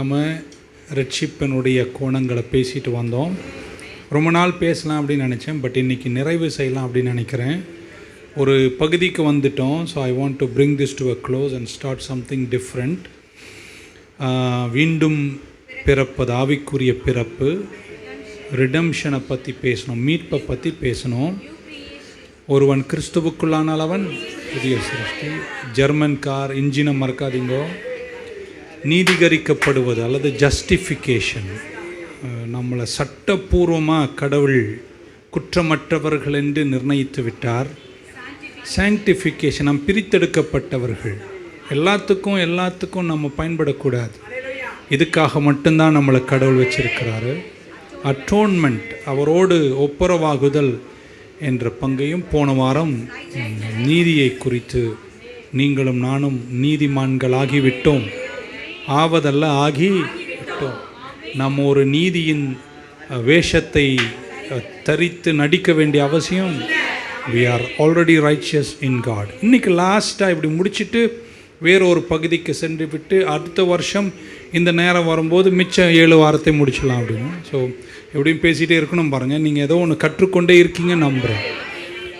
நம்ம ரட்சிப்பினுடைய கோணங்களை பேசிட்டு வந்தோம். ரொம்ப நாள் பேசலாம் அப்படின்னு நினச்சேன், பட் இன்றைக்கி நிறைவு செய்யலாம் அப்படின்னு நினைக்கிறேன். ஒரு பகுதிக்கு வந்துட்டோம். So I want to bring this to a close and start something different. மீண்டும் பிறப்பது, ஆவிக்குரிய பிறப்பு, ரிடம்ஷனை பற்றி பேசணும், மீட்பை பற்றி பேசணும். ஒருவன் கிறிஸ்துவுக்குள்ளானால் அவன் புதிய சிருஷ்டி. ஜெர்மன் கார் இன்ஜினை மறக்காதீங்கோ. நீதிகரிக்கப்படுவது அல்லது ஜஸ்டிஃபிகேஷன், நம்மளை சட்டப்பூர்வமாக கடவுள் குற்றமற்றவர்கள் என்று நிர்ணயித்து விட்டார். சாங்டிஃபிகேஷன், நம் பிரித்தெடுக்கப்பட்டவர்கள். எல்லாத்துக்கும் நம்ம பயன்படக்கூடாது. இதுக்காக மட்டும்தான் நம்மளை கடவுள் வச்சிருக்கிறாரு. அட்டோன்மெண்ட், அவரோடு ஒப்புரவாகுதல் என்ற பங்கையும் போன வாரம் நீதியை குறித்து நீங்களும் நானும் நீதிமான்களாகிவிட்டோம், ஆவதல்ல ஆகிவிட்டோம். நம்ம ஒரு நீதியின் வேஷத்தை தரித்து நடிக்க வேண்டிய அவசியம். we are already righteous in God. இன்றைக்கி லாஸ்ட்டாக இப்படி முடிச்சுட்டு வேறு ஒரு பகுதிக்கு சென்று விட்டு அடுத்த வருஷம் இந்த நேரம் வரும்போது மிச்சம் 7 வாரத்தை முடிச்சிடலாம் அப்படின்னு. ஸோ எப்படியும் பேசிகிட்டே இருக்கணும் பாருங்கள். நீங்கள் ஏதோ ஒன்று கற்றுக்கொண்டே இருக்கீங்க நம்புகிறேன்.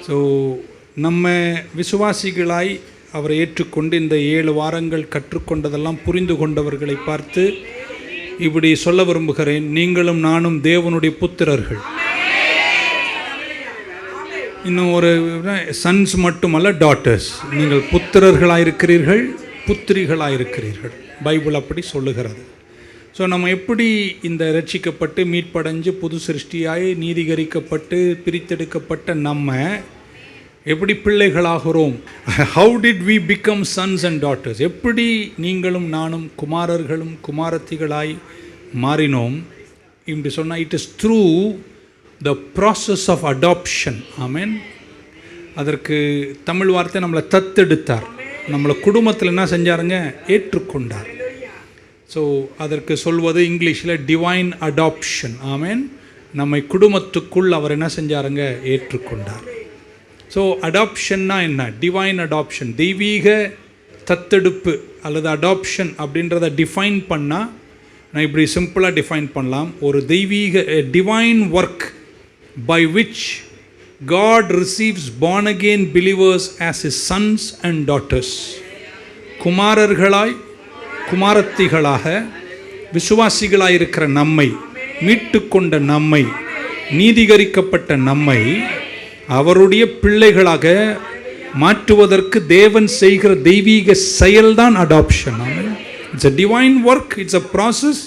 ஸோ நம்ம விசுவாசிகளாய் அவரை ஏற்றுக்கொண்டு இந்த 7 வாரங்கள் கற்றுக்கொண்டதெல்லாம் புரிந்து கொண்டவர்களை பார்த்து இப்படி சொல்ல விரும்புகிறேன். நீங்களும் நானும் தேவனுடைய புத்திரர்கள். இன்னும் ஒரு சன்ஸ் மட்டுமல்ல, டாட்டர்ஸ். நீங்கள் புத்திரர்களாயிருக்கிறீர்கள், புத்திரிகளாயிருக்கிறீர்கள். பைபிள் அப்படி சொல்லுகிறது. ஸோ நம்ம எப்படி இந்த ரட்சிக்கப்பட்டு மீட்படைஞ்சு புது சிருஷ்டியாய் நீதிகரிக்கப்பட்டு பிரித்தெடுக்கப்பட்ட நம்ம எப்படி பிள்ளைகளாகிறோம்? How did we become sons and daughters? எப்படி நீங்களும் நானும் குமாரர்களும் குமாரத்திகளாய் மாறினோம் இப்படி சொன்னால், it is through the process of adoption. Amen. அதற்கு தமிழ் வார்த்தை நம்மளை தத்தெடுத்தார். நம்மளை குடும்பத்தில் என்ன செஞ்சாருங்க? ஏற்றுக்கொண்டார். ஸோ அதற்கு சொல்வது இங்கிலீஷில் டிவைன் அடாப்ஷன். ஆமென். நம்மை குடும்பத்துக்குள் அவர் என்ன செஞ்சாருங்க? ஏற்றுக்கொண்டார். ஸோ அடாப்ஷன்னா என்ன? டிவைன் அடாப்ஷன், தெய்வீக தத்தெடுப்பு அல்லது அடாப்ஷன் அப்படின்றத டிஃபைன் பண்ணால் நான் இப்படி சிம்பிளாக டிஃபைன் பண்ணலாம். ஒரு தெய்வீக divine work by which God receives born again believers as his sons and daughters. குமாரர்களாய் குமாரத்திகளாக விசுவாசிகளாய் இருக்கிற நம்மை, மீட்டு கொண்ட நம்மை, நீதிகரிக்கப்பட்ட நம்மை அவருடைய பிள்ளைகளாக மாற்றுவதற்கு தேவன் செய்கிற தெய்வீக செயல்தான் adoption. It's a divine work, it's a process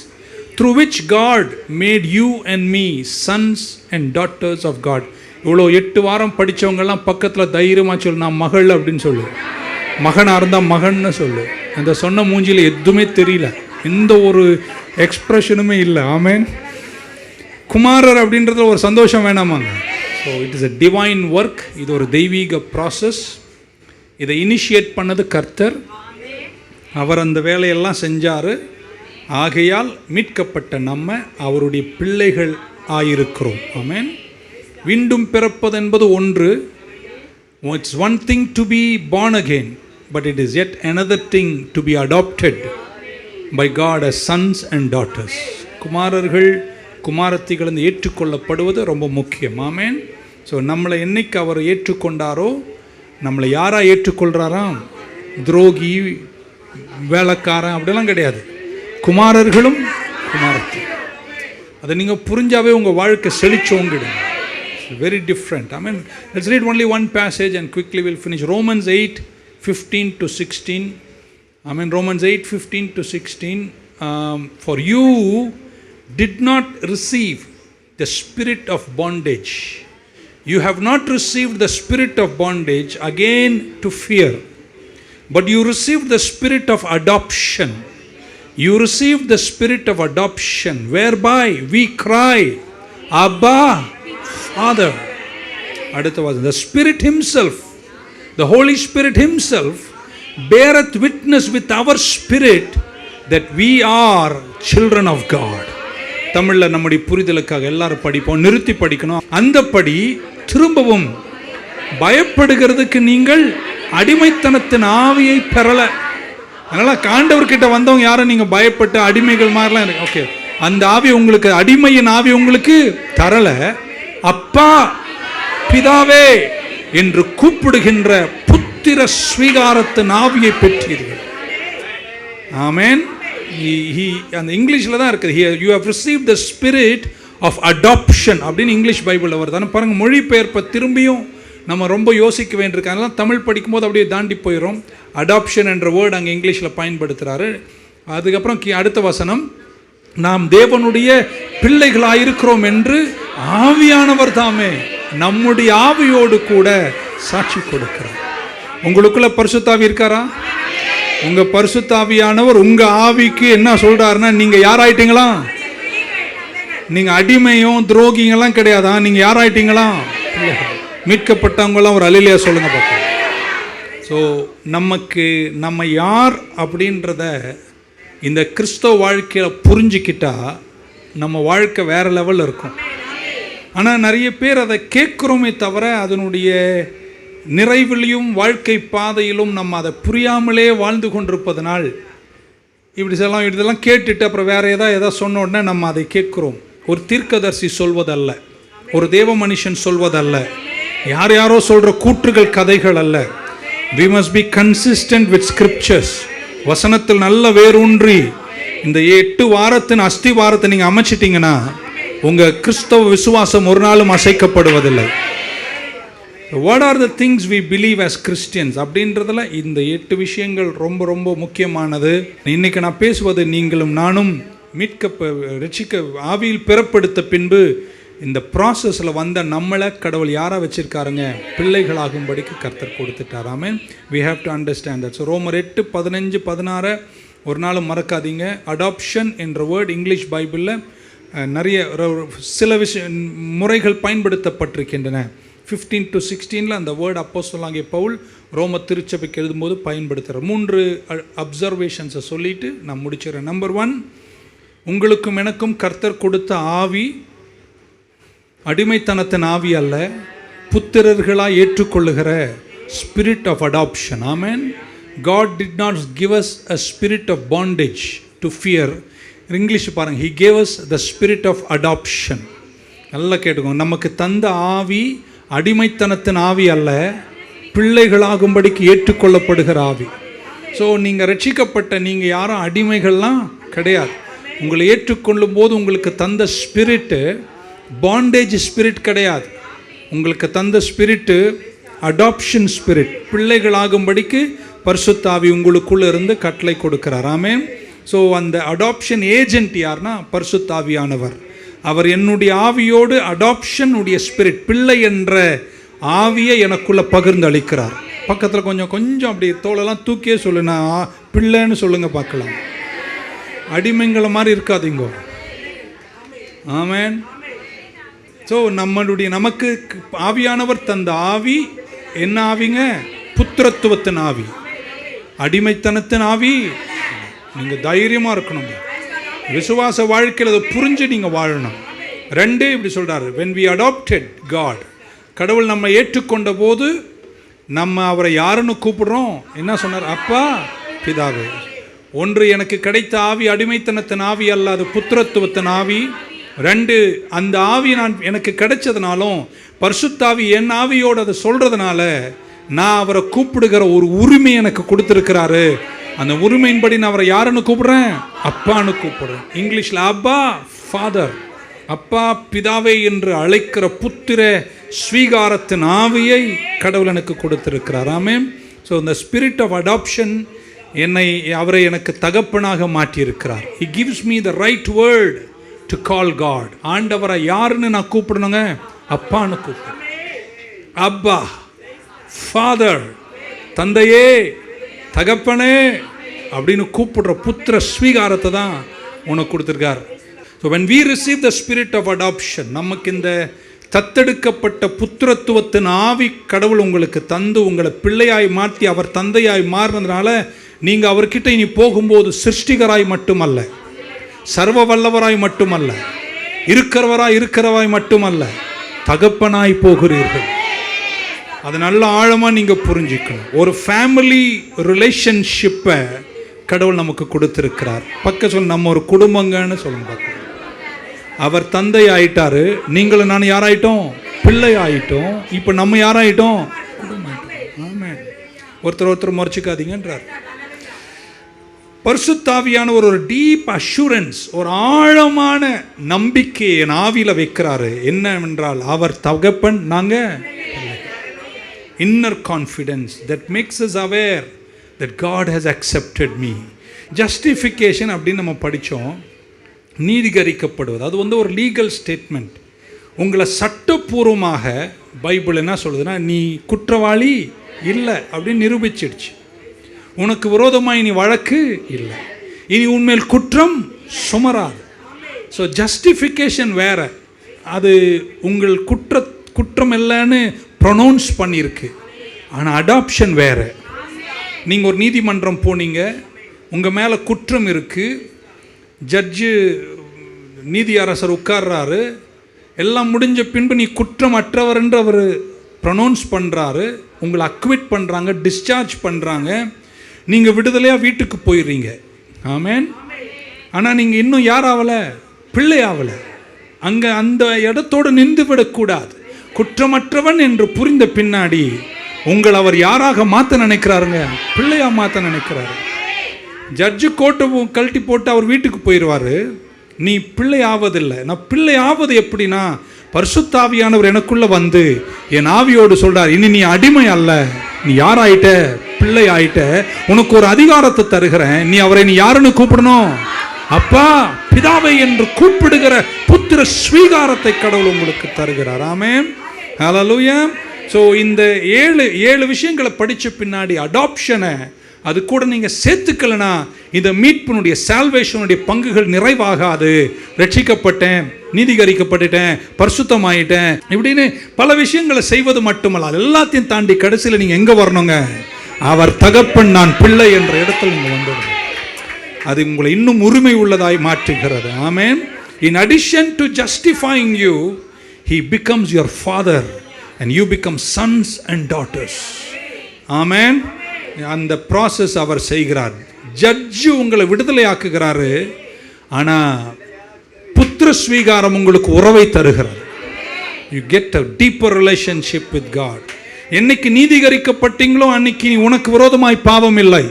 through which God made you and me sons and daughters of God. இவ்வளோ 8 வாரம் படித்தவங்கெல்லாம் பக்கத்தில் தைரியமாக சொல்லு, நான் மகள் அப்படின்னு சொல்லு. மகனாக இருந்தால் மகன்னு சொல்லு. அந்த சொன்ன மூஞ்சியில் எதுவுமே தெரியல, எந்த ஒரு எக்ஸ்ப்ரெஷனுமே இல்லை. ஆமென். குமாரர் அப்படின்றதுல ஒரு சந்தோஷம் வேணாமாங்க? ஸோ இட் இஸ் a divine work. இது ஒரு தெய்வீக ப்ராசஸ். இதை இனிஷியேட் பண்ணது கர்த்தர். அவர் அந்த வேலையெல்லாம் செஞ்சார். ஆகையால் மீட்கப்பட்ட நம்ம அவருடைய பிள்ளைகள் ஆயிருக்கிறோம். ஆமென். மீண்டும் பிறப்பது என்பது ஒன்று. It's one thing to be born again, but it is yet another thing to be adopted by God as sons and daughters. குமாரர்கள் குமாரத்திகள் ஏற்றுக்கொள்ளப்படுவது ரொம்ப முக்கியம். ஆமென். ஸோ நம்மளை என்னைக்கு அவர் ஏற்றுக்கொண்டாரோ, நம்மளை யாராக ஏற்றுக்கொள்கிறாராம்? துரோகி, வேலைக்காரன் அப்படிலாம் கிடையாது. குமாரர்களும் குமாரத்தி. அதை நீங்கள் புரிஞ்சாவே உங்கள் வாழ்க்கை செழிச்சோங்கிடும். Very different. I mean, let's read only one passage and quickly will finish. Romans 8:15-16. I mean, Romans 8:15-16. For you did not receive the spirit of bondage. You have not received the spirit of bondage again to fear, but you received the spirit of adoption. You received the spirit of adoption, whereby we cry, Abba, Father. The Spirit Himself, the Holy Spirit Himself, beareth witness with our spirit that we are children of God. தமிழில் நம்முடைய புரிதலுக்காக எல்லாரும் படிப்போம், நிறுத்தி படிக்கணும். அந்தப்படி திரும்பவும் பயப்படுகிறதுக்கு நீங்கள் அடிமைத்தனத்தின் ஆவியை பெறல. அதனால ஆண்டவர்கிட்ட வந்தவங்க யாரும் நீங்க பயப்பட்டு அடிமைகள் மாதிரிலாம் இருக்கு. ஓகே, அந்த ஆவி உங்களுக்கு, அடிமையின் ஆவி உங்களுக்கு தரல, அப்பா பிதாவே என்று கூப்பிடுகின்ற புத்திர ஸ்வீகாரத்தின் ஆவியை பெற்றீர்கள். ஆமென். அந்த இங்கிலீஷ்ல தான் இருக்குது. You have received the spirit of adoption அப்படின்னு இங்கிலீஷ் பைபிளில் வருது. பாருங்க, மொழிபெயர்ப்பை திரும்பியும் நம்ம ரொம்ப யோசிக்க வேண்டியிருக்கு. அதெல்லாம் தமிழ் படிக்கும்போது அப்படியே தாண்டி போயிடும். அடாப்ஷன் என்ற வேர்டு அங்கே இங்கிலீஷில் பயன்படுத்துகிறாரு. அதுக்கப்புறம் அடுத்த வசனம், நாம் தேவனுடைய பிள்ளைகளாயிருக்கிறோம் என்று ஆவியானவர் தாமே நம்முடைய ஆவியோடு கூட சாட்சி கொடுக்கிறார். உங்களுக்குள்ள பரிசுத்தாவி இருக்காரா? உங்க பரிசுத்தாவியானவர் உங்க ஆவிக்கு என்ன சொல்றாருன்னா, நீங்க யாராயிட்டீங்களா? நீங்க அடிமையும் துரோகிங்கெல்லாம் கிடையாதா? நீங்க யாராயிட்டீங்களா? மீட்கப்பட்டவங்களாம் ஒரு அல்லேலூயா சொல்லுங்க பார்ப்போம். ஸோ நம்ம யார் அப்படின்றத இந்த கிறிஸ்தவ வாழ்க்கையில் புரிஞ்சுக்கிட்டா நம்ம வாழ்க்கை வேற லெவலில் இருக்கும். ஆனால் நிறைய பேர் அதை கேட்குறோமே தவிர அதனுடைய நிறைவிலையும் வாழ்க்கை பாதையிலும் நம்ம அதை புரியாமலே வாழ்ந்து கொண்டிருப்பதனால் இதெல்லாம் கேட்டுட்டு அப்புறம் வேற ஏதாவது சொன்ன உடனே நம்ம அதை கேட்குறோம். ஒரு தீர்க்கதரிசி சொல்வதல்ல, ஒரு தேவ மனுஷன் சொல்வதல்ல, யாரோ சொல்ற கூற்றுகள் கதைகள் அல்ல. We must be consistent with scriptures. வசனத்தில் நல்ல வேரூன்றி இந்த 8 வாரத்தின் அஸ்திவாரத்தை நீங்க அமைச்சிட்டீங்கன்னா உங்க கிறிஸ்தவ விசுவாசம் ஒரு நாளும் அசைக்கப்படுவதில்லை. What are the things we believe as Christians அப்படின்றதுல இந்த 8 விஷயங்கள் ரொம்ப ரொம்ப முக்கியமானது. இன்னைக்கு நான் பேசுவது நீங்களும் நானும் ரட்சிக்க ஆவியில் பெறப்படுத்த பின்பு இந்த ப்ராசஸில் வந்த நம்மளை கடவுள் யாராக வச்சிருக்காருங்க? பிள்ளைகளாகும்படிக்கு கர்த்தர் கொடுத்துட்டார். ஆமென். We have to understand that. So ரோமர் 8:15-16 ஒரு நாளும் மறக்காதீங்க. அடாப்ஷன் என்ற வேர்டு இங்கிலீஷ் பைபிளில் நிறைய சில முறைகள் பயன்படுத்தப்பட்டிருக்கின்றன. 15-16 அந்த வேர்டு அப்போஸ்தலனாகிய பவுல் ரோம திருச்சபைக்கு எழுதும்போது பயன்படுத்துகிறார். 3 அப்சர்வேஷன்ஸை சொல்லிட்டு நான் முடிச்சிடறேன். நம்பர் 1, உங்களுக்கும் எனக்கும் கர்த்தர் கொடுத்த ஆவி அடிமைத்தனத்தின் ஆவி அல்ல, புத்திரர்களாக ஏற்றுக்கொள்ளுகிற spirit of adoption. Amen. God did not give us a spirit of bondage to fear. English பாருங்க, He gave us the spirit of adoption. நல்லா கேட்டுக்கோங்க, நமக்கு தந்த ஆவி அடிமைத்தனத்தின் ஆவி அல்ல, பிள்ளைகளாகும்படிக்கு ஏற்றுக்கொள்ளப்படுகிற ஆவி. ஸோ நீங்கள் ரட்சிக்கப்பட்ட நீங்கள் யாரும் அடிமைகள்லாம் கிடையாது. உங்களை ஏற்றுக்கொள்ளும் போது உங்களுக்கு தந்த ஸ்பிரிட்டு பாண்டேஜ் ஸ்பிரிட் கிடையாது. உங்களுக்கு தந்த ஸ்பிரிட்டு அடாப்ஷன் ஸ்பிரிட், பிள்ளைகளாகும்படிக்கு பரிசுத்த ஆவி உங்களுக்குள்ள இருந்து கட்டளை கொடுக்கிறார். ஆமென். ஸோ அந்த அடாப்ஷன் ஏஜென்ட் யார்னா பரிசுத்த ஆவியானவர். அவர் என்னுடைய ஆவியோடு அடாப்ஷன் உடைய ஸ்பிரிட், பிள்ளை என்ற ஆவியை எனக்குள்ள பகிர்ந்து அளிக்கிறார். பக்கத்தில் கொஞ்சம் அப்படி தோளெல்லாம் தூக்கியே சொல்லு, நான் பிள்ளைன்னு சொல்லுங்க பார்க்கலாம். அடிமைங்களை மாதிரி இருக்காதீங்க. ஆமென். ஸோ நமக்கு ஆவியானவர் தந்த ஆவி என்ன ஆவிங்க? புத்திரத்துவத்தின் ஆவி, அடிமைத்தனத்தின் ஆவி. நீங்கள் தைரியமாக இருக்கணும். விசுவாச வாழ்க்கையில் அதை புரிஞ்சு நீங்கள் வாழணும். 2 இப்படி சொல்கிறாரு, when we adopted God, கடவுள் நம்ம ஏற்றுக்கொண்ட போது நம்ம அவரை யாருன்னு கூப்பிடுறோம்? என்ன சொன்னார்? அப்பா பிதாவே. 1, எனக்கு கிடைத்த ஆவி அடிமைத்தனத்தின் ஆவி அல்ல, அது புத்திரத்துவத்தின் ஆவி. 2, அந்த ஆவி எனக்கு கிடைச்சதுனாலும் பரிசுத்தாவி என் ஆவியோடு அதை சொல்கிறதுனால நான் அவரை கூப்பிடுகிற ஒரு உரிமை எனக்கு கொடுத்துருக்கிறாரு. அந்த உரிமையின்படி நான் அவரை யாருன்னு கூப்பிடுறேன்? அப்பான்னு கூப்பிடுறேன். இங்கிலீஷில் அப்பா ஃபாதர், அப்பா பிதாவே என்று அழைக்கிற புத்திர ஸ்வீகாரத்தின் ஆவியை கடவுள் எனக்கு கொடுத்திருக்கிறார். ஆமென். ஸோ இந்த ஸ்பிரிட் ஆஃப் அடாப்ஷன் அவரை எனக்கு தகப்பனாக மாற்றியிருக்கிறார். He gives me the right word to call God. ஆண்டவரை யாருன்னு நான் கூப்பிடணுங்க? அப்பான்னு கூப்பிடுறேன். அப்பா ஃபாதர், தந்தையே, தகப்பனே அப்படின்னு கூப்பிடுற புத்திர ஸ்வீகாரத்தை தான் உனக்கு கொடுத்துருக்கார். So when we receive the spirit of adoption, நமக்கு இந்த தத்தெடுக்கப்பட்ட புத்திரத்துவத்தின் ஆவி கடவுள் உங்களுக்கு தந்து உங்களை பிள்ளையாய் மாற்றி அவர் தந்தையாய் மாறினதுனால நீங்கள் அவர்கிட்ட இனி போகும்போது சிருஷ்டிகராய் மட்டுமல்ல, சர்வ வல்லவராய் மட்டுமல்ல, இருக்கிறவாய் மட்டுமல்ல, தகப்பனாய் போகிறீர்கள். அது நல்ல ஆழமாக நீங்கள் புரிஞ்சுக்கணும். ஒரு ஃபேமிலி ரிலேஷன்ஷிப்பை கடவுள் நமக்கு கொடுத்திருக்கிறார். சொல், நம்ம ஒரு குடும்பங்கன்னு சொல்லுங்க பார்க்கலாம். அவர் தந்தை ஆயிட்டாரு, நீங்களும் நான் யாராயிட்டோம்? பிள்ளை ஆயிட்டோம். இப்போ நம்ம யாராயிட்டோம்? குடும்பம். ஆமென். ஒருத்தர் முறைச்சிக்காதீங்கன்றார். பரிசுத்தாவியான ஒரு டீப் அஷூரன்ஸ், ஒரு ஆழமான நம்பிக்கையை என் ஆவியில் வைக்கிறாரு. என்னவென்றால் அவர் தகப்பன், நாங்கள் inner confidence that makes us aware that God has accepted me. Justification அப்படின்னு நம்ம படித்தோம். நீதிகரிக்கப்படுவது, அது ஒரு லீகல் ஸ்டேட்மெண்ட். உங்களை சட்டப்பூர்வமாக பைபிள் என்ன சொல்லுதுன்னா, நீ குற்றவாளி இல்லை அப்படின்னு நிரூபிச்சிடுச்சு. உனக்கு விரோதமாக இனி வழக்கு இல்லை, இனி உண்மையில் குற்றம் சுமராது. ஸோ ஜஸ்டிஃபிகேஷன் வேறு, அது உங்கள் குற்றம் இல்லைன்னு ப்ரொனவுன்ஸ் பண்ணியிருக்கு. ஆனால் அடாப்ஷன் வேறு. நீங்கள் ஒரு நீதிமன்றம் போனீங்க, உங்கள் மேலே குற்றம் இருக்குது, ஜட்ஜு நீதியரசர் உட்கார்றாரு, எல்லாம் முடிஞ்ச பின்பு நீ குற்றமற்றவர் என்று அவர் ப்ரொனவுன்ஸ் பண்ணுறாரு, உங்களை அக்விட் பண்ணுறாங்க, டிஸ்சார்ஜ் பண்ணுறாங்க, நீங்கள் விடுதலையாக வீட்டுக்கு போயிடுறீங்க. ஆமென். ஆனால் நீங்கள் இன்னும் யார் ஆகலை? பிள்ளை ஆகலை. அங்கே அந்த இடத்தோடு நின்று விடக்கூடாது. குற்றமற்றவன் என்று புரிந்த பின்னாடி உங்களை அவர் யாராக மாற்ற நினைக்கிறாருங்க? பிள்ளையாக மாற்ற நினைக்கிறாரு. ஜட்ஜு கோட்டை கழட்டி போட்டு அவர் வீட்டுக்கு போயிடுவார். நீ பிள்ளை ஆவதில்லை. நான் பிள்ளை ஆவது எப்படின்னா, பரிசுத்தாவியானவர் எனக்குள்ளே வந்து என் ஆவியோடு சொல்கிறார், இனி நீ அடிமை அல்ல, நீ யாராயிட்ட? பிள்ளை ஆயிட்ட. உனக்கு ஒரு அதிகாரத்தை தருகிறேன். நீ அவரை நீ யாருன்னு கூப்பிடணும்? அப்பா பிதாவை என்று கூப்பிடுகிற புத்திர ஸ்வீகாரத்தை கடவுள் உங்களுக்கு தருகிறார். ஆமென். ஹல்லேலூயா. ஸோ இந்த ஏழு விஷயங்களை படித்த பின்னாடி அடாப்ஷனை அது கூட நீங்கள் சேர்த்துக்கலனா இந்த மீட்பினுடைய சால்வேஷனுடைய பங்குகள் நிறைவாகாது. ரட்சிக்கப்பட்டேன், நீதிகரிக்கப்பட்டுட்டேன், பரிசுத்தமாயிட்டேன், இப்படின்னு பல விஷயங்களை செய்வது மட்டுமல்ல, எல்லாத்தையும் தாண்டி கடைசியில் நீங்கள் எங்கே வரணுங்க? அவர் தகப்பன், நான் பிள்ளை என்ற இடத்துல நீங்கள் வந்துடுங்க. அது உங்களை இன்னும் உரிமை உள்ளதாய் மாற்றுகிறது. ஆமென். In addition to justifying you, he becomes your father and you become sons and daughters. ஆமென். அந்த ப்ராசஸ் அவர் செய்கிறார். ஜட்ஜு உங்களை விடுதலை ஆக்குகிறாரு, ஆனால் புத்திர ஸ்வீகாரம் உங்களுக்கு உறவை தருகிறார். You get a deeper relationship with God. என்னைக்கு நீதிகரிக்கப்பட்டீங்களோ அன்னைக்கு உனக்கு விரோதமாய் பாவம் இல்லை,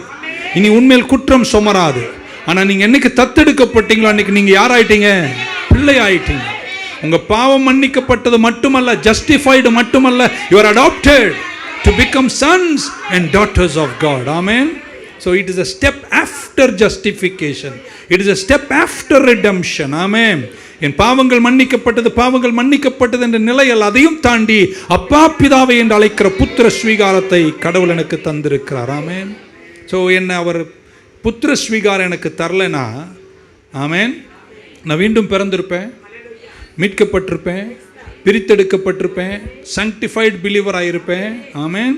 இனி உண்மையில் குற்றம் சுமராது. ஆனால் நீங்கள் என்னைக்கு தத்தெடுக்கப்பட்டீங்களோ அன்னைக்கு நீங்கள் யாராயிட்டீங்க? பிள்ளை ஆயிட்டீங்க. உங்கள் பாவம் மன்னிக்கப்பட்டது மட்டுமல்ல, ஜஸ்டிஃபைடு மட்டுமல்ல, you are adopted to become sons and daughters of God. Amen. So it is a step after justification. It is a step after redemption. Amen. என் பாவங்கள் மன்னிக்கப்பட்டது என்ற நிலையில் அதையும் தாண்டி அப்பா பிதாவை என்று அழைக்கிற புத்திர ஸ்வீகாரத்தை கடவுள் எனக்கு தந்திருக்கிறார். ஆமென். ஸோ என்ன அவர் புத்திர ஸ்வீகாரம் எனக்கு தரலைனா, ஆமென், நான் மீண்டும் பிறந்திருப்பேன், மீட்கப்பட்டிருப்பேன், பிரித்தெடுக்கப்பட்டிருப்பேன், sanctified believer ஆகிருப்பேன். ஆமென்.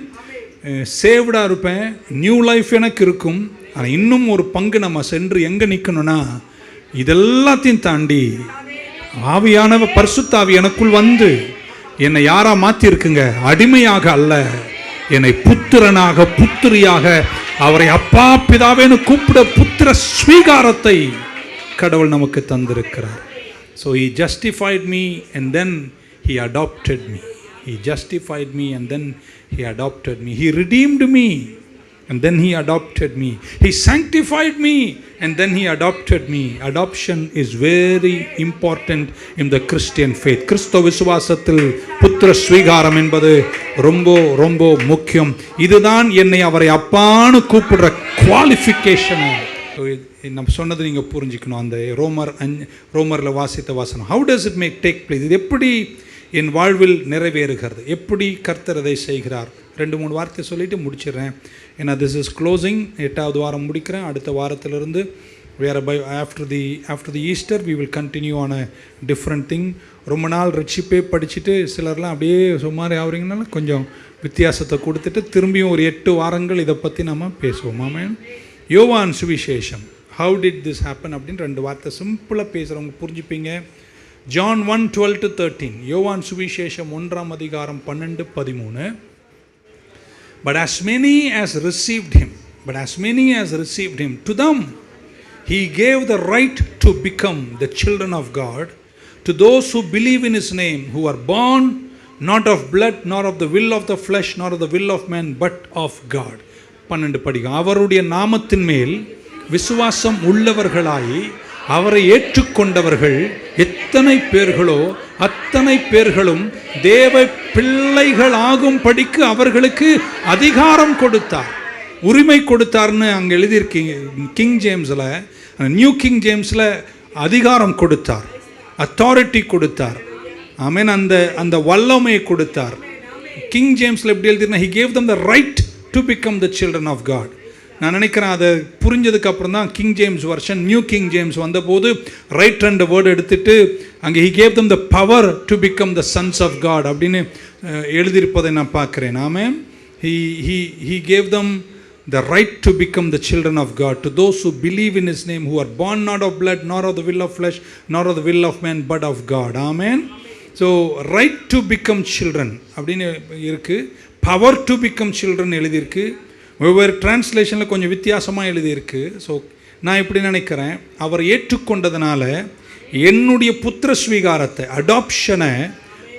சேவ்டாக இருப்பேன், நியூ லைஃப் எனக்கு இருக்கும். ஆனால் இன்னும் ஒரு பங்கு நம்ம சென்று எங்கே நிற்கணும்னா, இதெல்லாத்தையும் தாண்டி ஆவியானவர் பரிசுத்தாவி எனக்குள் வந்து என்னை யாராக மாற்றிருக்குங்க? அடிமையாக அல்ல, என்னை புத்திரனாக புத்திரியாக, அவரை அப்பா பிதாவேன்னு கூப்பிட புத்திர ஸ்வீகாரத்தை கடவுள் நமக்கு தந்திருக்கிறார். So he justified me and then he adopted me. He justified me and then he adopted me. He redeemed me and then he adopted me. He sanctified me and then he adopted me. Adoption is very important in the Christian faith. கிறிஸ்தவ விசுவாசத்தில் புத்திர ஸ்வீகாரம் என்பது ரொம்ப ரொம்ப முக்கியம். இதுதான் என்னை அவரை அப்பான்னு கூப்பிடுற குவாலிஃபிகேஷன். நம்ம சொன்னது நீங்கள் புரிஞ்சுக்கணும். அந்த ரோமரில் வாசித்த வாசனம், how does it make take place? இது எப்படி என் வாழ்வில் நிறைவேறுகிறது? எப்படி கர்த்தர் அதை செய்கிறார்? 2-3 வார்த்தை சொல்லிவிட்டு முடிச்சிடுறேன். ஏன்னா திஸ் இஸ் க்ளோசிங். 8வது வாரம் முடிக்கிறேன். அடுத்த வாரத்திலிருந்து வேறு after the Easter we will continue on a different thing. ரொம்ப நாள் ரட்சிப்பே படிச்சுட்டு சிலர்லாம் அப்படியே சுமார் ஆகுறீங்கனால கொஞ்சம் வித்தியாசத்தை கொடுத்துட்டு திரும்பியும் ஒரு 8 வாரங்கள் இதை பற்றி நம்ம பேசுவோம். ஆமென். யோவான் சுவிசேஷம், ஹவு டிட் திஸ் ஹேப்பன் அப்படின்னு 2 வார்த்தை சிம்பிளாக பேசுகிறவங்க புரிஞ்சுப்பீங்க. John 1:12-13. யோவான் சுவிசேஷம் 1ஆம் அதிகாரம் 12-13. But as many as received him, But as many as received him, to them he gave the right to become the children of God, to those who believe in his name, who are born not of blood, nor of the will of the flesh, nor of the will of man, but of God. 12 படிக்கும். அவருடைய நாமத்தின் மேல் விசுவாசம் உள்ளவர்களாய் அவரை ஏற்றுக்கொண்டவர்கள் எத்தனை பேர்களோ அத்தனை பேர்களும் தேவ பிள்ளைகளாகும் படிக்கு அவர்களுக்கு அதிகாரம் கொடுத்தார், உரிமை கொடுத்தார்னு அங்கே எழுதியிருக்கீங்க. கிங் ஜேம்ஸில், நியூ கிங் ஜேம்ஸில் அதிகாரம் கொடுத்தார், அத்தாரிட்டி கொடுத்தார். ஆமென். அந்த வல்லமையை கொடுத்தார். கிங் ஜேம்ஸில் எப்படி எழுதினா, he gave them the right to become the children of God. நான் நினைக்கிறேன் அதை புரிஞ்சதுக்கு அப்புறம் தான் king James version, new king James வந்தபோது ரைட் ரெண்டு வேர்டு எடுத்துட்டு அங்கே he gave them the power to become the sons of God அப்படின்னு எழுதியிருப்பதை நான் பார்க்குறேன். ஆமென். he gave them the right to become the children of God, to those who believe in his name, who are born not of blood, nor of the will of flesh, nor of the will of man, but of God. Amen. So right to become children அப்படின்னு இருக்கு, power to become children எழுதியிருக்கு. ஒவ்வொரு டிரான்ஸ்லேஷனில் கொஞ்சம் வித்தியாசமாக எழுதியிருக்கு. So நான் இப்படி நினைக்கிறேன், அவர் ஏற்றுக்கொண்டதுனால என்னுடைய புத்திர ஸ்வீகாரத்தை, அடாப்ஷனை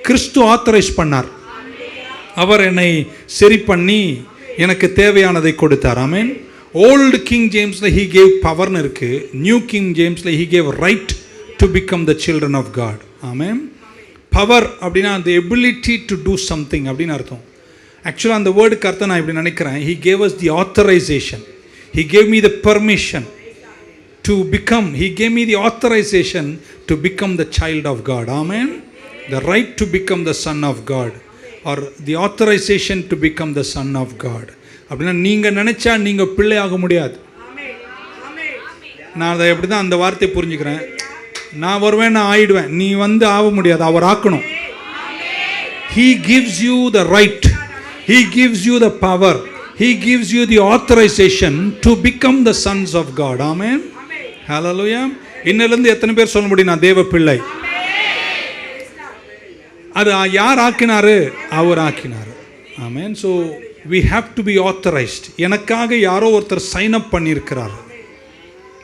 கிறிஸ்து ஆத்தரைஸ் பண்ணார். அவர் என்னை சரி பண்ணி எனக்கு தேவையானதை கொடுத்தார். ஆமென். ஓல்டு கிங் ஜேம்ஸில் he gave பவர்னு இருக்கு, நியூ கிங் ஜேம்ஸில் he gave right to become the children of God. Amen. Power அப்படின்னா அந்த எபிலிட்டி டு டூ சம்திங் அப்படின்னு அர்த்தம். ஆக்சுவலாக அந்த வேர்டுக்கு அர்த்தம் நான் இப்படி நினைக்கிறேன், he gave us the authorization, he gave me the permission to become, he gave me the authorization to become the child of God. Amen. The right to become the son of God, or the authorization to become the son of God. அப்படின்னா நீங்கள் நினச்சா நீங்கள் பிள்ளை ஆக முடியாது. நான் அதை எப்படி தான் அந்த வார்த்தையை புரிஞ்சுக்கிறேன். நான் வருவேன், நான் ஆயிடுவேன், நீ வந்து ஆக முடியாது, அவர் ஆக்கணும். He gives you the right, he gives you the power, he gives you the authorization to become the sons of God. Amen. Hallelujah. இன்னிலிருந்து எத்தனை பேர் சொல்ல முடியும் நான் தேவ பிள்ளை? அது யார் ஆக்கினாரு? அவர் ஆக்கினார். Amen. So we have to be authorized. எனக்காக யாரோ ஒருத்தர் சைன் அப் பண்ணியிருக்கிறார்,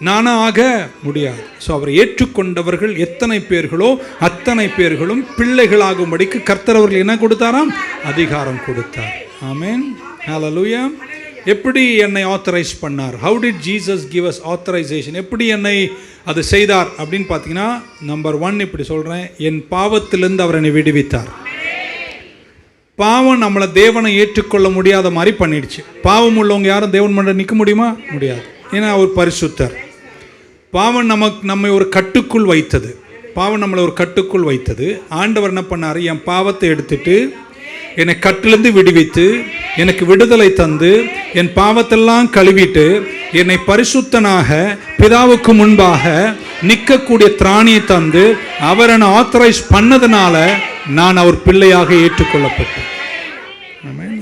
நானா ஆக முடியாது. ஸோ அவர் ஏற்றுக்கொண்டவர்கள் எத்தனை பேர்களோ அத்தனை பேர்களும் பிள்ளைகளாகும்படிக்கு கர்த்தர் அவர்கள் என்ன கொடுத்தாராம்? அதிகாரம் கொடுத்தார். ஆமென். ஹல்லேலூயா. எப்படி என்னை ஆத்தரைஸ் பண்ணார்? How did Jesus give us authorization? எப்படி என்னை அது செய்தார் அப்படின்னு பார்த்தீங்கன்னா, நம்பர் 1 இப்படி சொல்கிறேன், என் பாவத்திலிருந்து அவர் என்னை விடுவித்தார். பாவம் நம்மளை தேவனை ஏற்றுக்கொள்ள முடியாத மாதிரி பண்ணிடுச்சு. பாவம் உள்ளவங்க யாரும் தேவன் மண்ட நிற்க முடியுமா? முடியாது. ஏன்னா அவர் பரிசுத்தர். பாவம் நம்மை ஒரு கட்டுக்குள் வைத்தது. பாவம் நம்மளை ஒரு கட்டுக்குள் வைத்தது. ஆண்டவர் என்ன பண்ணார்? என் பாவத்தை எடுத்துட்டு என்னை கட்டிலிருந்து விடுவித்து எனக்கு விடுதலை தந்து என் பாவத்தெல்லாம் கழுவிட்டு என்னை பரிசுத்தனாக பிதாவுக்கு முன்பாக நிற்கக்கூடிய திராணியை தந்து அவர் என்னை ஆத்தரைஸ் பண்ணதுனால நான் அவர் பிள்ளையாக ஏற்றுக்கொள்ளப்பட்டேன்.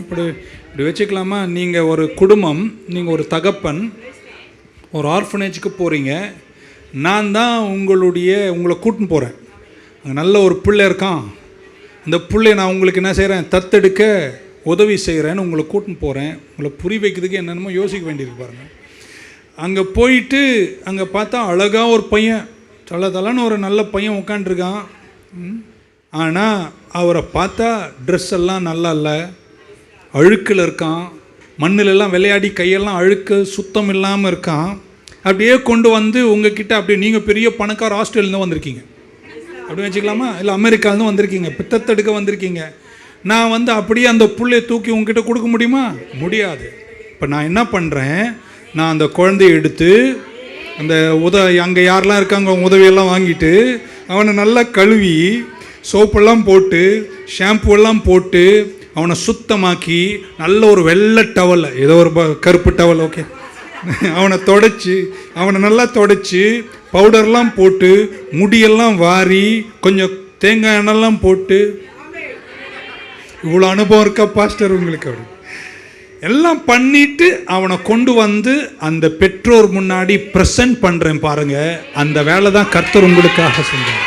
இப்படி வச்சுக்கலாமா? நீங்கள் ஒரு குடும்பம், நீங்கள் ஒரு தகப்பன் ஒரு ஆர்ஃபனேஜுக்கு போகிறீங்க, நான் தான் உங்களை கூட்டின்னு போகிறேன். அங்கே நல்ல ஒரு பிள்ளை இருக்கான், அந்த பிள்ளைய நான் உங்களுக்கு என்ன செய்கிறேன்? தத்தெடுக்க உதவி செய்கிறேன்னு உங்களை கூட்டின்னு போகிறேன். உங்களை புரி வைக்கிறதுக்கு என்னென்னமோ யோசிக்க வேண்டியிருக்கு பாருங்கள். அங்கே போயிட்டு அங்கே பார்த்தா அழகாக ஒரு பையன், தலன்னு ஒரு நல்ல பையன் உட்காண்ட்ருக்கான். ஆனால் அவரை பார்த்தா ட்ரெஸ் எல்லாம் நல்லா இல்லை, அழுக்கில் இருக்கான், மண்ணிலெல்லாம் விளையாடி கையெல்லாம் அழுக்கு சுத்தம் இல்லாமல் இருக்கான். அப்படியே கொண்டு வந்து உங்ககிட்ட அப்படியே நீங்கள் பெரிய பணக்கார ஆஸ்திரேலியாவில் வந்திருக்கீங்க அப்படி வச்சுக்கலாமா? இல்லை அமெரிக்காவிலேருந்து வந்திருக்கீங்க, பித்தத்தெடுக்க வந்திருக்கீங்க. நான் வந்து அப்படியே அந்த புள்ளையை தூக்கி உங்ககிட்ட கொடுக்க முடியுமா? முடியாது. இப்போ நான் என்ன பண்ணுறேன், நான் அந்த குழந்தைய எடுத்து அந்த அங்கே யாரெல்லாம் இருக்காங்க உதவியெல்லாம் வாங்கிட்டு அவனை நல்லா கழுவி சோப்பெல்லாம் போட்டு ஷாம்புவெல்லாம் போட்டு அவனை சுத்தமாக்கி நல்ல ஒரு வெள்ளை டவல், ஏதோ ஒரு கருப்பு டவல், ஓகே, அவனை நல்லா தொடச்சி பவுடர்லாம் போட்டு முடியெல்லாம் வாரி கொஞ்சம் தேங்காய் எண்ணெல்லாம் போட்டு, இவ்வளோ அனுபவம் இருக்கா பாஸ்டர் உங்களுக்கு? அப்படி எல்லாம் பண்ணிட்டு அவனை கொண்டு வந்து அந்த பெற்றோர் முன்னாடி ப்ரெசன்ட் பண்ணுறேன் பாருங்க. அந்த வேலை தான் கர்த்தர் உங்களுக்காக செஞ்சார்.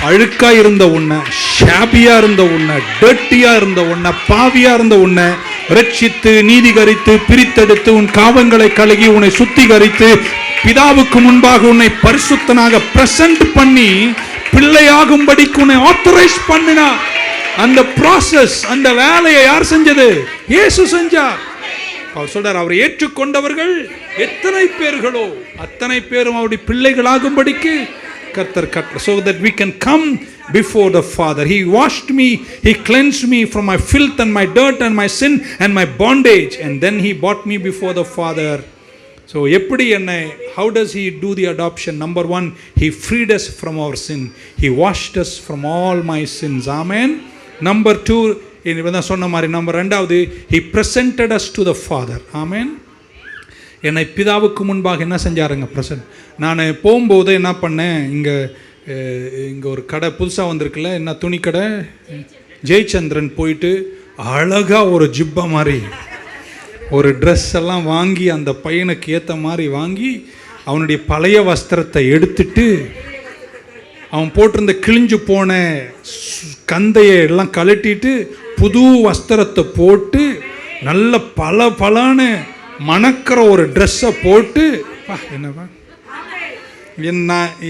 அழுக்காக இருந்த உன்னை, ஷாபியாக இருந்த உன்னை, டர்ட்டியாக இருந்த உன்னை, பாவியாக இருந்த உன்னை ரட்சித்து நீதிகரித்து பிரித்தெடுத்து உன் காவங்களை கழுகி உன்னை சுத்திகரித்து பிதாவுக்கு முன்பாக உன்னை பரிசுத்தனாக பிரசன்ட் பண்ணி பிள்ளையாகும்படிக்கு உன்னை ஆத்தரைஸ் பண்ணினா. அந்த ப்ராசஸ், அந்த வேலையை யார் செஞ்சது? இயேசு செஞ்சார். அவர் சொல்றார், அவரை ஏற்றுக்கொண்டவர்கள் எத்தனை பேர்களோ அத்தனை பேரும் அவருடைய பிள்ளைகளாகும்படிக்கு கர்த்தர் கட்டளை. So that we can come before the Father. He washed me, He cleansed me from my filth and my dirt and my sin and my bondage, and then He brought me before the Father. So எப்படி என்னை, how does He do the adoption? Number one, He freed us from our sin. He washed us from all my sins. Amen. Number two, இவன் சொன்ன மாதிரி number ரெண்டாவது, He presented us to the Father. Amen. என்னை பிதாவுக்கு முன்பாக என்ன செஞ்சாருங்க? Present. நான் போகும்போது என்ன பண்ணேன், இங்கே ஒரு கடை புதுசாக வந்திருக்குல்ல, என்ன துணி கடை, ஜெயச்சந்திரன் போயிட்டு அழகாக ஒரு ஜிப்பா மாதிரி ஒரு ட்ரெஸ் எல்லாம் வாங்கி அந்த பையனுக்கு ஏற்ற மாதிரி வாங்கி அவனுடைய பழைய வஸ்திரத்தை எடுத்துட்டு அவன் போட்டிருந்த கிழிஞ்சு போன கந்தையை எல்லாம் கழட்டிட்டு புது வஸ்திரத்தை போட்டு நல்ல பலன்னு மணக்கிற ஒரு ட்ரெஸ்ஸை போட்டு என்னவா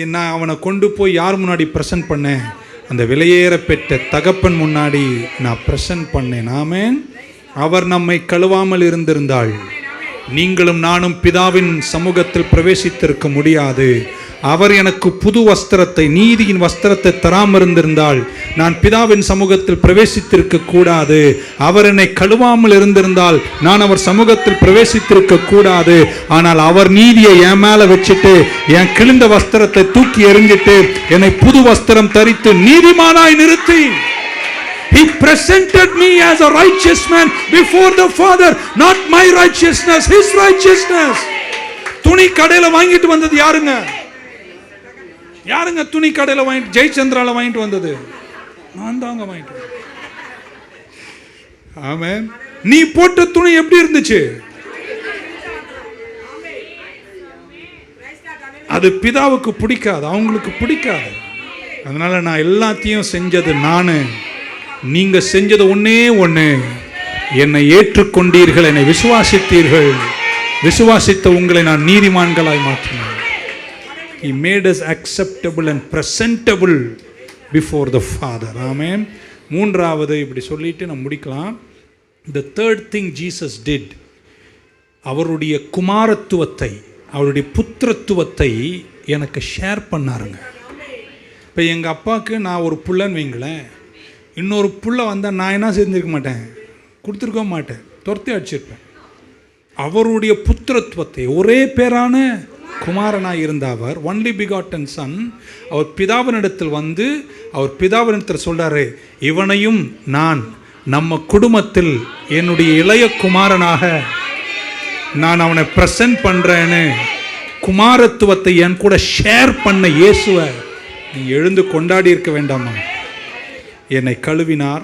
என்ன அவனை கொண்டு போய் யார் முன்னாடி ப்ரெசன்ட் பண்ணேன்? அந்த விலையேற பெற்ற தகப்பன் முன்னாடி நான் ப்ரெசன்ட் பண்ணேன். ஆமென். அவர் நம்மை கழுவாமல் இருந்திருந்தால் நீங்களும் நானும் பிதாவின் சமூகத்தில் பிரவேசித்திருக்க முடியாது. அவர் எனக்கு புது வஸ்திரத்தை, நீதியின் வஸ்திரத்தை தராமல் இருந்திருந்தால் நான் பிதாவின் சமூகத்தில் பிரவேசித்திருக்க கூடாது. அவர் என்னை கழுவாமல் இருந்திருந்தால் நான் அவர் சமூகத்தில் பிரவேசித்திருக்க கூடாது. ஆனால் அவர் நீதியை என் மேல வச்சுட்டு என் கிழிந்த வஸ்திரத்தை தூக்கி எறிஞ்சிட்டு என்னை புது வஸ்திரம் தரித்து நீதிமானாய் நிறுத்தி, He presented me as a righteous man before the Father. Not my righteousness, His righteousness. துணி கடையில வாங்கிட்டு வந்தது யாருங்க? யாருங்க துணி கடையில வாங்கிட்டு, ஜெயச்சந்திரால வாங்கிட்டு வந்தது? நான் தாங்க வாங்கிட்டு வந்தேன். ஆமென். நீ போட்ட துணி எப்படி இருந்துச்சு? அது பிதாவுக்கு பிடிக்காது, அவங்களுக்கு பிடிக்காது. அதனால நான் எல்லாத்தையும் செஞ்சது நானு. நீங்க செஞ்சது ஒன்னே ஒண்ணு, என்னை ஏற்றுக்கொண்டீர்கள், என்னை விசுவாசித்தீர்கள். விசுவாசித்த உங்களை நான் நீதிமான்களாய் மாற்றினேன். He made us acceptable and presentable before the Father. Amen. மூன்றாவது இப்படி சொல்லிட்டு நம்ம முடிக்கலாம். The third thing Jesus did, அவருடைய குமாரத்துவத்தை, அவருடைய புத்திரத்துவத்தை எனக்கு ஷேர் பண்ணாருங்க. இப்போ எங்கள் அப்பாவுக்கு நான் ஒரு புள்ளன்னு வைங்களேன், இன்னொரு புள்ள வந்தால் நான் என்ன செஞ்சிருக்க மாட்டேன்? கொடுத்துருக்க மாட்டேன், துரத்தி அடிச்சிருப்பேன். அவருடைய புத்திரத்துவத்தை, ஒரே பேரான குமாரனாக இருந்த அவர், ஒன்லி பிகாட்டன் சன், அவர் பிதாவினிடத்தில் வந்து அவர் பிதாவினிடத்தில் சொல்கிறாரு, இவனையும் நான் நம்ம குடும்பத்தில் என்னுடைய இளைய குமாரனாக நான் அவனை ப்ரெசன்ட் பண்ணுறேன்னு குமாரத்துவத்தை என் கூட ஷேர் பண்ண இயேசுவை நீ எழுந்து கொண்டாடி இருக்க வேண்டாமா? என்னை கழுவினார்,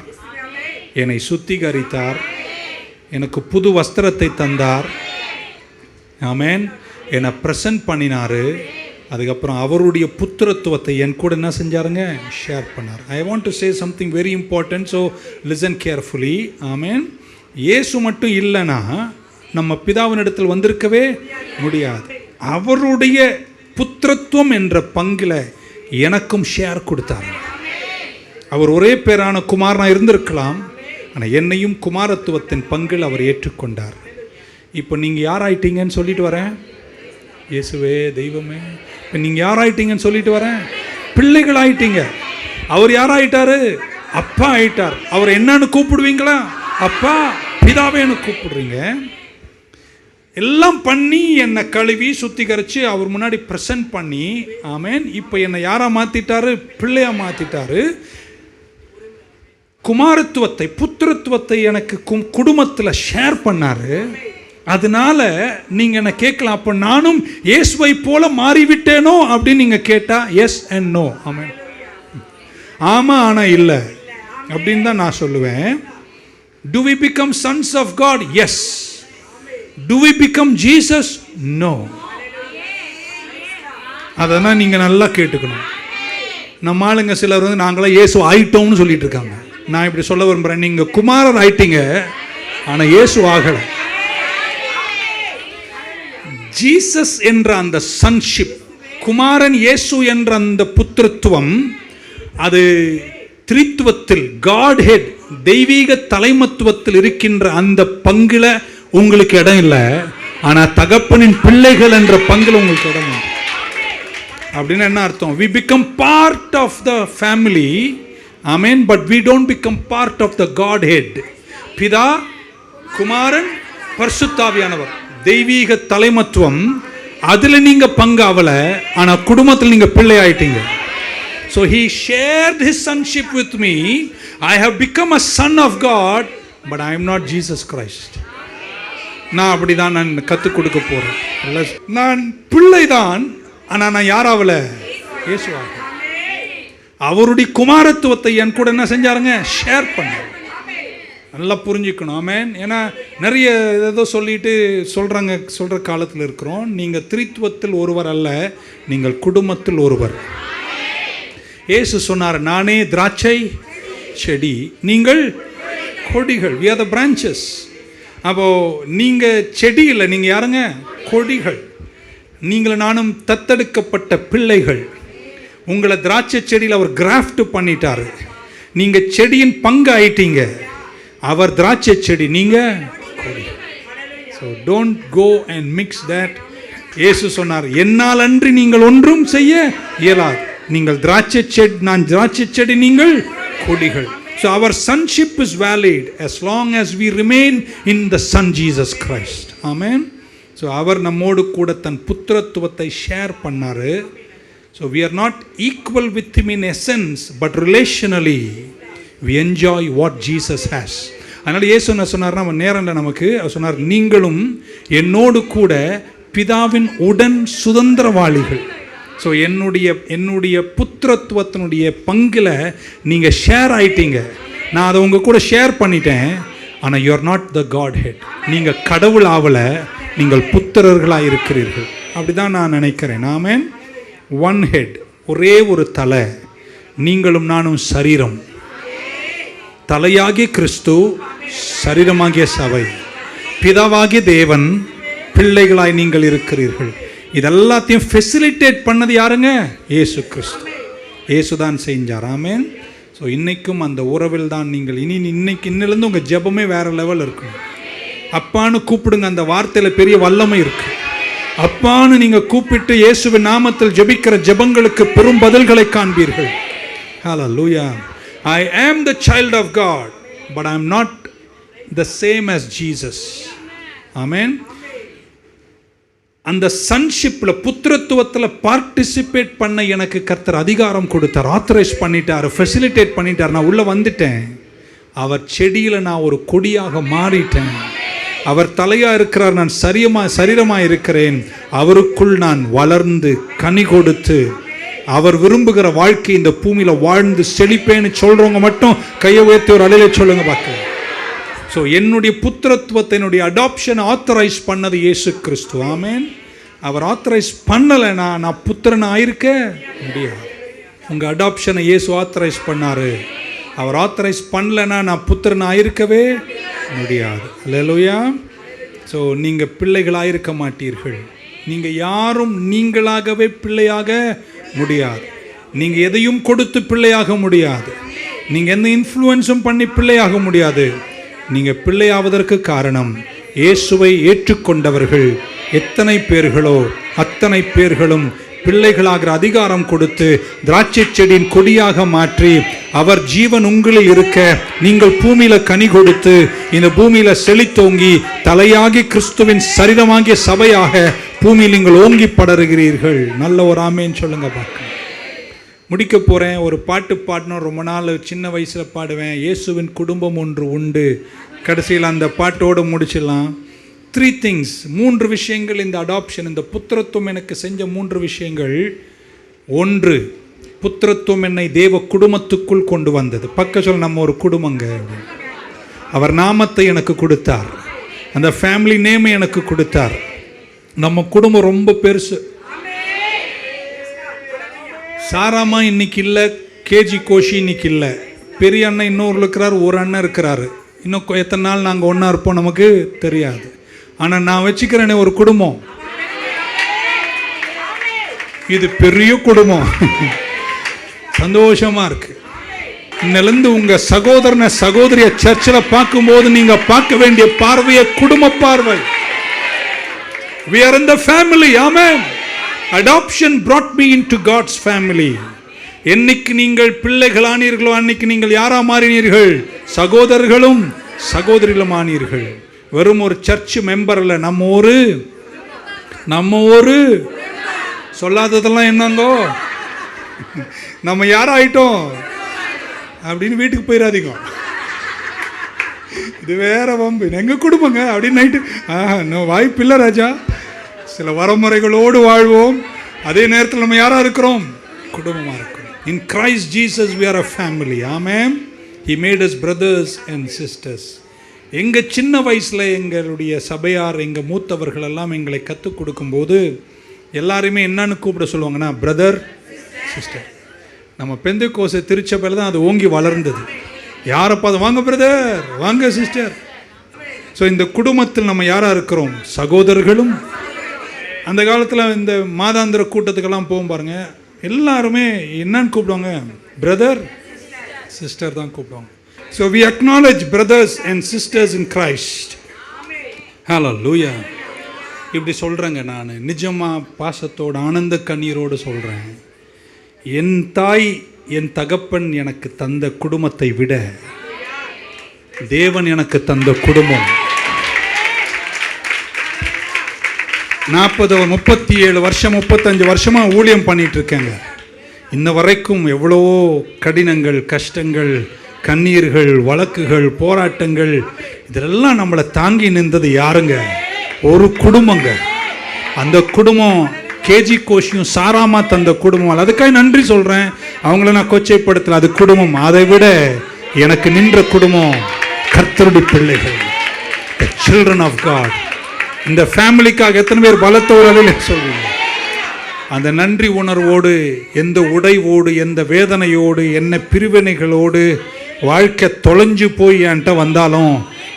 என்னை சுத்திகரித்தார், எனக்கு புது வஸ்திரத்தை தந்தார். ஆமென். என்னை ப்ரெசன்ட் பண்ணினார். அதுக்கப்புறம் அவருடைய புத்திரத்துவத்தை என் கூட என்ன செஞ்சாருங்க? ஷேர் பண்ணார். I want to say something very important, so listen carefully. Amen. Yesu மட்டும் இல்லைன்னா நம்ம பிதாவினிடத்தில் வந்திருக்கவே முடியாது. அவருடைய புத்திரத்துவம் என்ற பங்கில் எனக்கும் ஷேர் கொடுத்தார். அவர் ஒரே பேரான குமாரனாக இருந்திருக்கலாம், ஆனால் என்னையும் குமாரத்துவத்தின் பங்கில் அவர் ஏற்றுக்கொண்டார். இப்போ நீங்கள் யார் ஆயிட்டீங்கன்னு சொல்லிட்டு வரேன்? இயேசுவே தெய்வமே, இப்போ நீங்கள் யார் ஆயிட்டீங்கன்னு சொல்லிட்டு வரேன்? பிள்ளைகள் ஆயிட்டீங்க. அவர் யார் ஆயிட்டாரு? அப்பா ஆயிட்டார். அவர் என்னன்னு கூப்பிடுவீங்களா? அப்பா, பிதாவேன்னு கூப்பிடுறீங்க. எல்லாம் பண்ணி என்னை கழுவி சுத்திகரித்து அவர் முன்னாடி ப்ரெசன்ட் பண்ணி, ஆமென். இப்போ என்னை யாராக மாற்றிட்டாரு? பிள்ளையாக மாற்றிட்டாரு. குமாரத்துவத்தை, புத்திரத்துவத்தை எனக்கு குடும்பத்தில் ஷேர் பண்ணாரு. அதனால நீங்கள் என்ன கேட்கலாம், அப்போ நானும் இயேசுவை போல மாறிவிட்டேனோ அப்படின்னு நீங்கள் கேட்டால் எஸ் அண்ட் நோ. ஆமென். ஆமாம் ஆனால் இல்லை அப்படின்னு தான் நான் சொல்லுவேன். Do we become sons of God? Yes. Do we become Jesus? No. அதனால் நீங்கள் நல்லா கேட்டுக்கணும். நம்ம ஆளுங்க சிலர் வந்து நாங்களாம் இயேசு ஆயிட்டோம்னு சொல்லிட்டு இருக்காங்க. நான் இப்படி சொல்ல விரும்புகிறேன், நீங்கள் குமாரர் ஆயிட்டீங்க, ஆனால் இயேசு ஆகலை. ஜீசஸ் என்ற அந்த சன்ஷிப், குமாரன் இயேசு என்ற அந்த புத்திரத்துவம், அது திரித்துவத்தில், காட் ஹெட், தெய்வீக தலைமத்துவத்தில் இருக்கின்ற அந்த பங்குல உங்களுக்கு இடம் இல்லை. ஆனால் தகப்பனின் பிள்ளைகள் என்ற பங்குல உங்களுக்கு இடம் உண்டு. அப்படின்னு என்ன அர்த்தம்? we become part of the family, amen, but we don't become part of the Godhead. பிதா, குமாரன், பரிசுத்தாவியானவர், தெய்வீக தலைமத்துவம், அதுல நீங்க பங்காவல, ஆனா குடும்பத்தில் நீங்க பிள்ளை ஆயிட்டீங்க. So he shared his sonship with me. I have become a son of God, but I am not Jesus Christ. நான் அப்படிதான் நான் கற்றுக் கொடுக்க போறேன். நான் பிள்ளைதான், ஆனால் நான் யாராவல? இயேசுவாக. அவருடைய குமாரத்துவத்தை என் கூட என்ன செஞ்சாருங்க? ஷேர் பண்ண. நல்லா புரிஞ்சுக்கணும். ஆமென். ஏன்னா நிறைய ஏதோ சொல்லிட்டு சொல்கிற காலத்தில் இருக்கிறோம். நீங்கள் திரித்துவத்தில் ஒருவர் அல்ல, நீங்கள் குடும்பத்தில் ஒருவர். இயேசு சொன்னார், நானே திராட்சை செடி, நீங்கள் கொடிகள். we are the branches. அப்போது நீங்கள் செடி இல்லை, நீங்கள் யாருங்க? கொடிகள். நீங்கள் நானும் தத்தெடுக்கப்பட்ட பிள்ளைகள். உங்களை திராட்சை செடியில் அவர் கிராஃப்ட் பண்ணிட்டார். நீங்கள் செடியின் பங்கு ஆயிட்டீங்க. அவர் திராட்சை செடி, நீங்கள் கொடி. So don't go and mix that. இயேசு சொன்னார், என்னால் அன்றி நீங்கள் ஒன்றும் செய்ய இயலாது. நீங்கள் திராட்சை செடி, நான் திராட்சை செடி, நீங்கள் கொடிகள். So our sonship is valid as long as we remain in the Son Jesus Christ. Amen. So அவர் நம்மோடு கூட தன் புத்திரத்துவத்தை ஷேர் பண்ணாரு. So we are not equal with him in essence, but relationally we enjoy what Jesus has. அதனால் இயேசு என்ன சொன்னார்? நம்ம நேரம்ல நமக்கு சொன்னார், நீங்களும் என்னோடு கூட பிதாவின் உடன் சுதந்திரவாளிகள். ஸோ என்னுடைய புத்திரத்துவத்தினுடைய பங்கில் நீங்கள் ஷேர் ஆயிட்டீங்க. நான் அதை உங்கள் கூட ஷேர் பண்ணிட்டேன். ஆனால் you are not the godhead. நீங்கள் கடவுள் ஆவல, நீங்கள் புத்திரர்களாக இருக்கிறீர்கள். அப்படி தான் நான் நினைக்கிறேன். ஆமென். ஒன் ஹெட், ஒரே ஒரு தலை. நீங்களும் நானும் சரீரம். தலையாகிய கிறிஸ்து, சரீரமாகிய சபை. பிதாவாகிய தேவன், பிள்ளைகளாய் நீங்கள் இருக்கிறீர்கள். இதெல்லாத்தையும் ஃபெசிலிட்டேட் பண்ணது யாருங்க? இயேசு கிறிஸ்து. இயேசு தான் செஞ்சார். ஆமென். ஸோ இன்றைக்கும் அந்த உறவில் தான் நீங்கள் இன்னிலேருந்து உங்கள் ஜெபமே வேறு லெவல் இருக்கணும். அப்பான்னு கூப்பிடுங்க. அந்த வார்த்தையில் பெரிய வல்லமை இருக்குது. அப்பான்னு நீங்கள் கூப்பிட்டு இயேசுவின் நாமத்தில் ஜெபிக்கிற ஜெபங்களுக்கு பெரும் பதில்களை காண்பீர்கள். ஹல்லேலூயா. I am the child of God, but I am not the same as Jesus. Amen. அந்த சன்ஷிப்பில், புத்திரத்துவத்தில் பார்ட்டிசிபேட் பண்ண எனக்கு கர்த்தர் அதிகாரம் கொடுத்தார், ஆத்தரைஸ் பண்ணிட்டார், ஃபெசிலிட்டேட் பண்ணிட்டார். நான் உள்ளே வந்துட்டேன். அவர் செடியில் நான் ஒரு கொடியாக மாறிட்டேன். அவர் தலையாக இருக்கிறார், நான் சரீரமாக இருக்கிறேன். அவருக்குள் நான் வளர்ந்து கனி கொடுத்து அவர் விரும்புகிற வாழ்க்கை இந்த பூமியில் வாழ்ந்து செழிப்பேன்னு சொல்கிறவங்க மட்டும் கையை உயர்த்தி ஒரு அலையில சொல்லுங்க பார்க்க. ஸோ என்னுடைய புத்திரத்துவத்தை, என்னுடைய அடாப்ஷனை ஆத்தரைஸ் பண்ணது இயேசு கிறிஸ்து. ஆமென். அவர் ஆத்தரைஸ் பண்ணலைன்னா நான் புத்திரன் ஆயிருக்க முடியாது. உங்கள் அடாப்ஷனை இயேசு ஆத்தரைஸ் பண்ணார். அவர் ஆத்தரைஸ் பண்ணலைன்னா நான் புத்திரன் ஆயிருக்கவே முடியாது. அல்லேலூயா. ஸோ நீங்கள் பிள்ளைகளாக இருக்க மாட்டீர்கள். நீங்கள் யாரும் நீங்களாகவே பிள்ளையாக முடியாது. நீங்கள் எதையும் கொடுத்து பிள்ளையாக முடியாது. நீங்கள் எந்த இன்ஃப்ளூயன்ஸும் பண்ணி பிள்ளையாக முடியாது. நீங்கள் பிள்ளையாவதற்கு காரணம் இயேசுவை ஏற்றுக்கொண்டவர்கள் எத்தனை பேர்களோ அத்தனை பேர்களும் பிள்ளைகளாகிற அதிகாரம் கொடுத்து திராட்சை செடியின் கொடியாக மாற்றி அவர் ஜீவன் உங்களில் இருக்க நீங்கள் பூமியில கனி கொடுத்து இந்த பூமியில செழித்தோங்கி தலையாகி கிறிஸ்துவின் சரீரமாகிய சபையாக பூமியில் நீங்கள் ஓங்கி படருகிறீர்கள். நல்ல ஒரு ஆமேன்னு சொல்லுங்க பார்க்க. முடிக்க போகிறேன். ஒரு பாட்டு பாடணும். ரொம்ப நாள் சின்ன வயசில் பாடுவேன். இயேசுவின் குடும்பம் ஒன்று உண்டு. கடைசியில் அந்த பாட்டோடு முடிச்சிடலாம். 3 things, 3 விஷயங்கள் இந்த அடாப்ஷன், இந்த புத்திரத்துவம் எனக்கு செஞ்ச 3 விஷயங்கள். 1, புத்திரத்துவம் என்னை தேவ குடும்பத்துக்குள் கொண்டு வந்தது. பக்க சொல்ல, நம்ம ஒரு குடும்பங்க. அவர் நாமத்தை எனக்கு கொடுத்தார். அந்த ஃபேமிலி நேமை எனக்கு கொடுத்தார். நம்ம குடும்பம் ரொம்ப பெருசு. சாராமா இன்னைக்கு இல்லை, கேஜி கோஷி இன்னைக்கு இல்லை, பெரிய அண்ணன் இன்னொரு இருக்கிறார், ஒரு அண்ணன் இருக்கிறாரு. இன்னும் எத்தனை நாள் நாங்கள் ஒன்றா இருப்போம் நமக்கு தெரியாது. ஆனால் நான் வச்சுக்கிறேனே ஒரு குடும்பம், இது பெரிய குடும்பம், சந்தோஷமா இருக்கு. இன்னிலிருந்து உங்க சகோதரனை சகோதரிய சர்ச்சில் பார்க்கும்போது நீங்க பார்க்க வேண்டிய பார்வையை குடும்ப பார்வை. We are in the family. Amen. Adoption brought me into God's family. என்னைக்கு நீங்கள் பிள்ளைகள் ஆனீர்களோ அன்னைக்கு நீங்கள் யாரா மாறினீர்கள்? சகோதரர்களும் சகோதரிகளும் ஆனீர்கள். வெறும் ஒரு சர்ச் மெம்பர் இல்ல, நம்ம ஒரு சொல்லாததெல்லாம் என்னங்கோ, நம்ம யாராயிட்டோம் அப்படின்னு வீட்டுக்கு போயிடாதீங்க. இது வேற வம்பு, எங்க குடும்பங்க அப்படின்னு நைட்டு வாய்ப்பு இல்லை ராஜா. சில வரமுறைகளோடு வாழ்வோம், அதே நேரத்தில் நம்ம யாரா இருக்கிறோம்? குடும்பமா இருக்கிறோம். In Christ Jesus we are a family. Amen. He made us brothers and sisters. எங்க சின்ன வயசுல எங்களுடைய சபையார், எங்க மூத்தவர்கள் எல்லாம் எங்களை கற்றுக் கொடுக்கும்போது எல்லாருமே என்னன்னு கூப்பிட சொல்லுவாங்கன்னா பிரதர் சிஸ்டர். நம்ம பெந்தேகோஸ்தே திருச்சபையில் தான் அது ஓங்கி வளர்ந்தது. யாரப்பா அது, வாங்க பிரதர், வாங்க சிஸ்டர். ஸோ இந்த குடும்பத்தில் நம்ம யாரா இருக்கிறோம்? சகோதரர்களும். அந்த காலத்தில் இந்த மாதாந்திர கூட்டத்துக்கெல்லாம் போகும் பாருங்க, எல்லாருமே என்னன்னு கூப்பிடுவாங்க? பிரதர் சிஸ்டர் தான் கூப்பிடுவாங்க. So we acknowledge brothers and sisters in Christ. Hallelujah. இப்படி சொல்கிறேங்க, நான் நிஜமாக பாசத்தோடு ஆனந்த கண்ணீரோடு சொல்கிறேன். என் தாய் என் தகப்பன் எனக்கு தந்த குடும்பத்தை விட தேவன் எனக்கு தந்த குடும்பம் 37 வருஷம் 35 வருஷமாக ஊழியம் பண்ணிட்டு இருக்கேங்க. இன்ன வரைக்கும் எவ்வளவோ கடினங்கள், கஷ்டங்கள், கண்ணீர்கள், வழக்குகள், போராட்டங்கள், இதெல்லாம் நம்மளை தாங்கி நின்றது யாருங்க? ஒரு குடும்பங்க. அந்த குடும்பம் கேஜி கோஷியும் சாராமா தந்த குடும்பம். அதுக்காக நன்றி சொல்கிறேன். அவங்கள நான் கொச்சைப்படுத்தல, அது குடும்பம். அதை விட எனக்கு நின்ற குடும்பம் கர்த்தருடைய பிள்ளைகள், the children of God. இந்த ஃபேமிலிக்காக எத்தனை பேர் பலத்தோடு சொல்வீங்க? அந்த நன்றி உணர்வோடு, எந்த உடைவோடு, எந்த வேதனையோடு, என்ன பிரிவினைகளோடு வாழ்க்கை தொலைஞ்சு போய் என்கிட்ட வந்தாலும்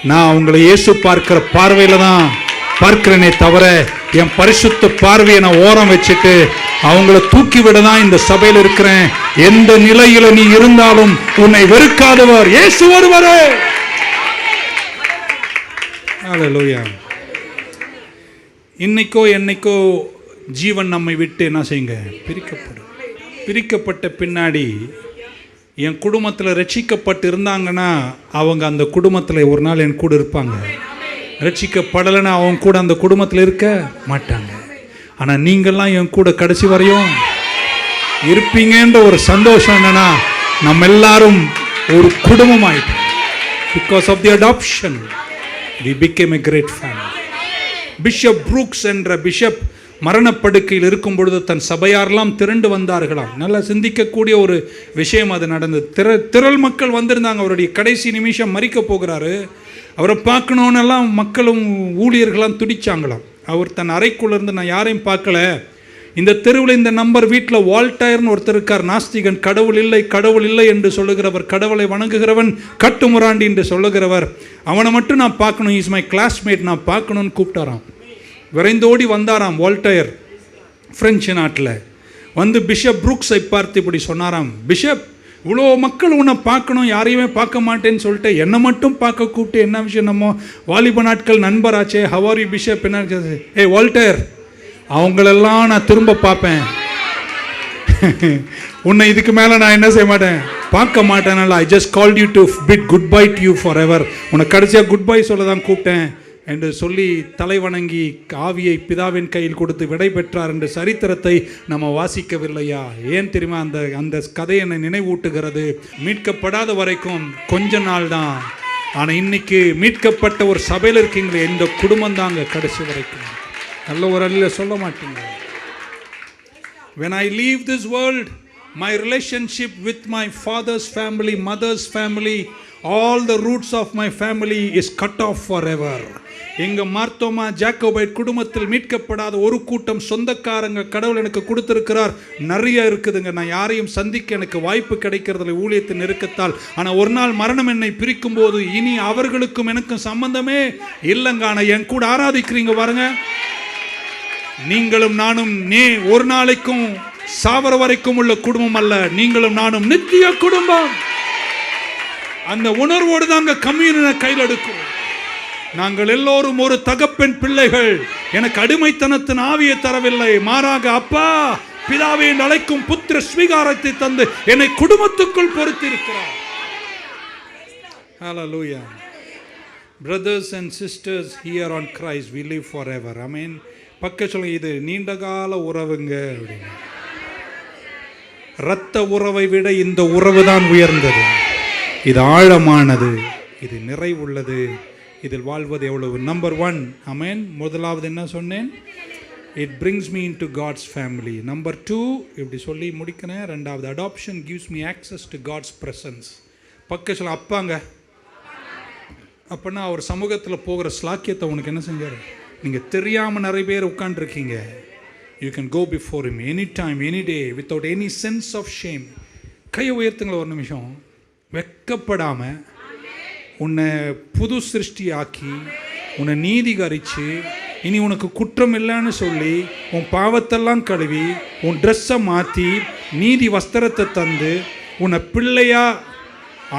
நான் அவங்கள இயேசு பார்க்கிற பார்வையில் தான் பார்க்கிறேனே தவிர என் பரிசுத்த பார்வையை நான் ஓரம் வச்சுட்டு அவங்கள தூக்கி விட தான் இந்த சபையில் இருக்கிறேன். எந்த நிலையில நீ இருந்தாலும் உன்னை வெறுக்காதவர் இயேசு ஒருவரே. ஹல்லேலூயா. இன்னைக்கோ என்னைக்கோ ஜீவன் நம்மை விட்டு என்ன செய்யுங்க? பிரிக்கப்படும். பிரிக்கப்பட்ட பின்னாடி என் குடும்பத்தில் ரட்சிக்கப்பட்டு இருந்தாங்கன்னா அவங்க அந்த குடும்பத்தில் ஒரு நாள் என் கூட இருப்பாங்க. ரட்சிக்கப்படலைன்னா அவங்க கூட அந்த குடும்பத்தில் இருக்க மாட்டாங்க. ஆனால் நீங்கள்லாம் என் கூட கடைசி வரையும் இருப்பீங்கன்ற ஒரு சந்தோஷம் என்னன்னா, நம்ம எல்லாரும் ஒரு குடும்பம் ஆயிட்டோம். Because of the adoption we became a great family. Bishop Brooks என்ற பிஷப் மரணப்படுக்கையில் இருக்கும் பொழுது தன் சபையாரெல்லாம் திரண்டு வந்தார்களாம். நல்லா சிந்திக்கக்கூடிய ஒரு விஷயம் அது நடந்தது. திரள் மக்கள் வந்திருந்தாங்க. அவருடைய கடைசி நிமிஷம் மரிக்க போகிறாரு. அவரை பார்க்கணுன்னெல்லாம் மக்களும் ஊழியர்களாம் துடிச்சாங்களாம். அவர் தன் அறைக்குள்ளேருந்து, நான் யாரையும் பார்க்கல, இந்த தெருவில் இந்த நம்பர் வீட்டில் வால்டயர்னு ஒருத்தர் இருக்கார், நாஸ்திகன், கடவுள் இல்லை என்று சொல்லுகிறவர், கடவுளை வணங்குகிறவன், கட்டுமுராண்டி என்று சொல்லுகிறவர், அவனை மட்டும் நான் பார்க்கணும், இஸ் மை கிளாஸ்மேட், நான் பார்க்கணுன்னு கூப்பிட்டாராம். விரைந்தோடி வந்தாராம் வால்டயர் பிரெஞ்சு நாட்டில். வந்து பிஷப் புரூக்ஸை பார்த்து இப்படி சொன்னாராம், பிஷப், இவ்வளோ மக்கள் உன்னை பார்க்கணும், யாரையுமே பார்க்க மாட்டேன்னு சொல்லிட்டு என்னை மட்டும் பார்க்க கூப்பிட்டு என்ன விஷயம்? நம்ம வாலிப நாட்கள் நண்பராச்சே, ஹவாரி பிஷப், என்ன? ஏய் வால்டயர், அவங்களெல்லாம் நான் திரும்ப பார்ப்பேன், உன்னை இதுக்கு மேலே நான் என்ன செய்ய மாட்டேன், பார்க்க மாட்டேனால I just called you to bid goodbye to you forever. உன்னை கடைசியாக குட் பை சொல்ல தான் கூப்பிட்டேன் என்று சொல்லி தலை வணங்கி ஆவியை பிதாவின் கையில் கொடுத்து விடை பெற்றார் என்ற சரித்திரத்தை நம்ம வாசிக்கவில்லையா? ஏன் தெரியுமா? அந்த கதை என்னை நினைவூட்டுகிறது. மீட்கப்படாத வரைக்கும் கொஞ்ச நாள் தான், ஆனால் இன்னைக்கு மீட்கப்பட்ட ஒரு சபையில் இருக்கீங்களே, இந்த குடும்பம் தாங்க கடைசி வரைக்கும். நல்ல ஒரு அல்ல சொல்ல மாட்டீங்க. When I leave this world, My relationship with my father's family, mother's family, all the roots of my family is cut off forever. எங்க மார்த்தோமா ஜாக்கோபைட் குடும்பத்தில் மீட்கப்படாத ஒரு கூட்டம் சொந்தக்காரங்க கடவுள் எனக்கு கொடுத்திருக்கிறார், நிறைய இருக்குதுங்க. நான் யாரையும் சந்திக்க எனக்கு வாய்ப்பு கிடைக்கிறதில்லை ஊழியத்தின் நெருக்கத்தால். ஆனால் ஒரு நாள் மரணம் என்னை பிரிக்கும் போது இனி அவர்களுக்கும் எனக்கும் சம்பந்தமே இல்லைங்க. ஆனால் என் கூட ஆராதிக்கிறீங்க பாருங்க, நீங்களும் நானும் ஒரு நாளைக்கும் சாவர வரைக்கும் உள்ள குடும்பம் அல்ல, நீங்களும் நானும் நித்திய குடும்பம். அந்த உணர்வோடு தாங்க கம்யூனியனை கையில் எடுக்கும். நாங்கள் எல்லோரும் ஒரு தகப்பன் பிள்ளைகள். எனக்கு அடிமைத்தனத்தின் ஆவியை தரவில்லை, மாறாக அப்பா பிதாவை அழைக்கும் புத்திர ஸ்வீகாரத்தை தந்து என்னை குடும்பத்துக்குள் பொறுத்திருக்கிறார். Hallelujah. Brothers and sisters here on Christ, we live forever. Amen. பக்க சொல்லுங்க, இது நீண்டகால உறவுங்க அப்படின்னு. இரத்த உறவை விட இந்த உறவு தான் உயர்ந்தது, இது ஆழமானது, இது நிறைவுள்ளது, இதில் வாழ்வது எவ்வளவு. நம்பர் 1, ஆமென். முதலாவது என்ன சொன்னேன்? It brings me into God's family. Number 2, இப்படி சொல்லி முடிக்கிறேன். ரெண்டாவது, adoption gives me access to God's presence. பக்க சொல்ல அப்பாங்க அப்படின்னா அவர் சமூகத்தில் போகிற ஸ்லாக்கியத்தை உனக்கு என்ன செஞ்சார்? நீங்கள் தெரியாமல் நிறைய பேர் உட்காந்துருக்கீங்க. You can go before him any time any day without any sense of shame. கையை உயர்த்துங்கள ஒரு நிமிஷம். வெக்கப்படாமல் உன்னை புது சிருஷ்டியாக்கி உன்னை நீதிகரித்து இனி உனக்கு குற்றம் இல்லைன்னு சொல்லி உன் பாவத்தெல்லாம் கழுவி உன் ட்ரெஸ்ஸை மாற்றி நீதி வஸ்திரத்தை தந்து உன்னை பிள்ளையா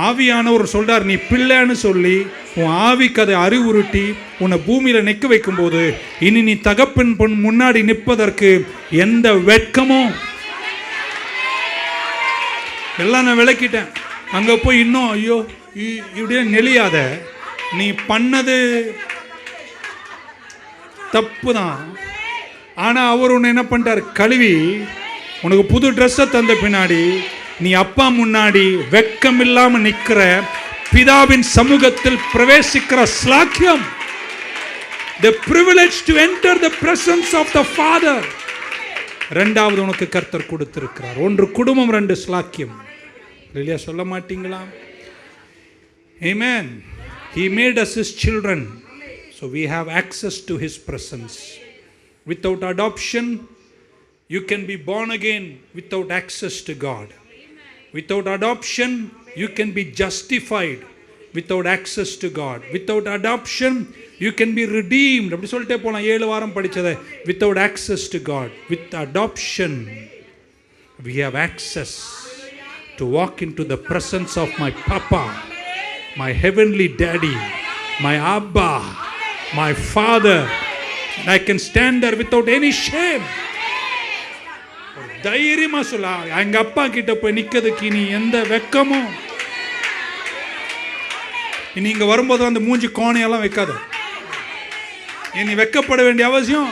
ஆவியானவர் சொல்றார், நீ பிள்ளைன்னு சொல்லி உன் ஆவிக்கு அதை அறிவுறுட்டி உன்னை பூமியில் நிற்க வைக்கும்போது இனி நீ தகப்பன் பொன் முன்னாடி நிற்பதற்கு எந்த வெட்கமும் எல்லாம் நான் விளக்கிட்டேன். அங்கே போய் இன்னும் ஐயோ இப்படியே நெளியாத. நீ பண்ணது தப்பு தான், ஆனால் அவர் உன்னை என்ன பண்ணிட்டார்? கழுவி உனக்கு புது ட்ரெஸ்ஸை தந்த பின்னாடி நீ அப்பா முன்னாடி வெட்கம் இல்லாம நிற்கிற, பிதாவின் சமூகத்தில் பிரவேசிக்கிற ஸ்லாக்கியம். The privilege to enter the presence of the Father. ரெண்டாவது உனக்கு கர்த்தர் கொடுத்திருக்கிறார். ஒன்று குடும்பம், 2 ஸ்லாக்கியம். இல்லையா? சொல்ல மாட்டீங்களா? Amen. He made us his children, so we have access to his presence. Without adoption, you can be born again without access to God. Without adoption, you can be justified without access to God. Without adoption, you can be redeemed. அப்படி சொல்லிட்டே போலாம், 7 வாரம் படிச்சதை. Without access to God. With adoption, we have access to walk into the presence of my Papa, my heavenly Daddy, my Abba, my Father. And I can stand there without any shame. தைரியமா சொல்ல, எங்க அப்பா கிட்ட போய் நிக்கிறதுக்கு நீ எந்த வெக்கமும். நீங்க வரும்போது அந்த மூஞ்சி கோணையெல்லாம் வைக்காத. நீ வெக்கப்பட வேண்டிய அவசியம்.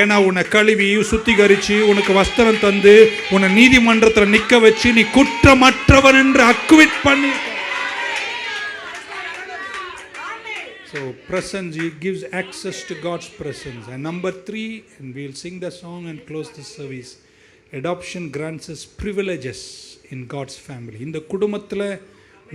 ஏன்னா உன்னை கழுவி சுத்திகரிச்சு உனக்கு வஸ்திரம் தந்து உன்னை நீதிமன்றத்தில் நிற்க வச்சு நீ குற்றமற்றவன் என்று அக்விட் பண்ணி. So presence, it gives access to God's presence. And number 3, and we'll sing the song and close the service. Adoption grants us privileges in God's family. இந்த குடும்பத்தில்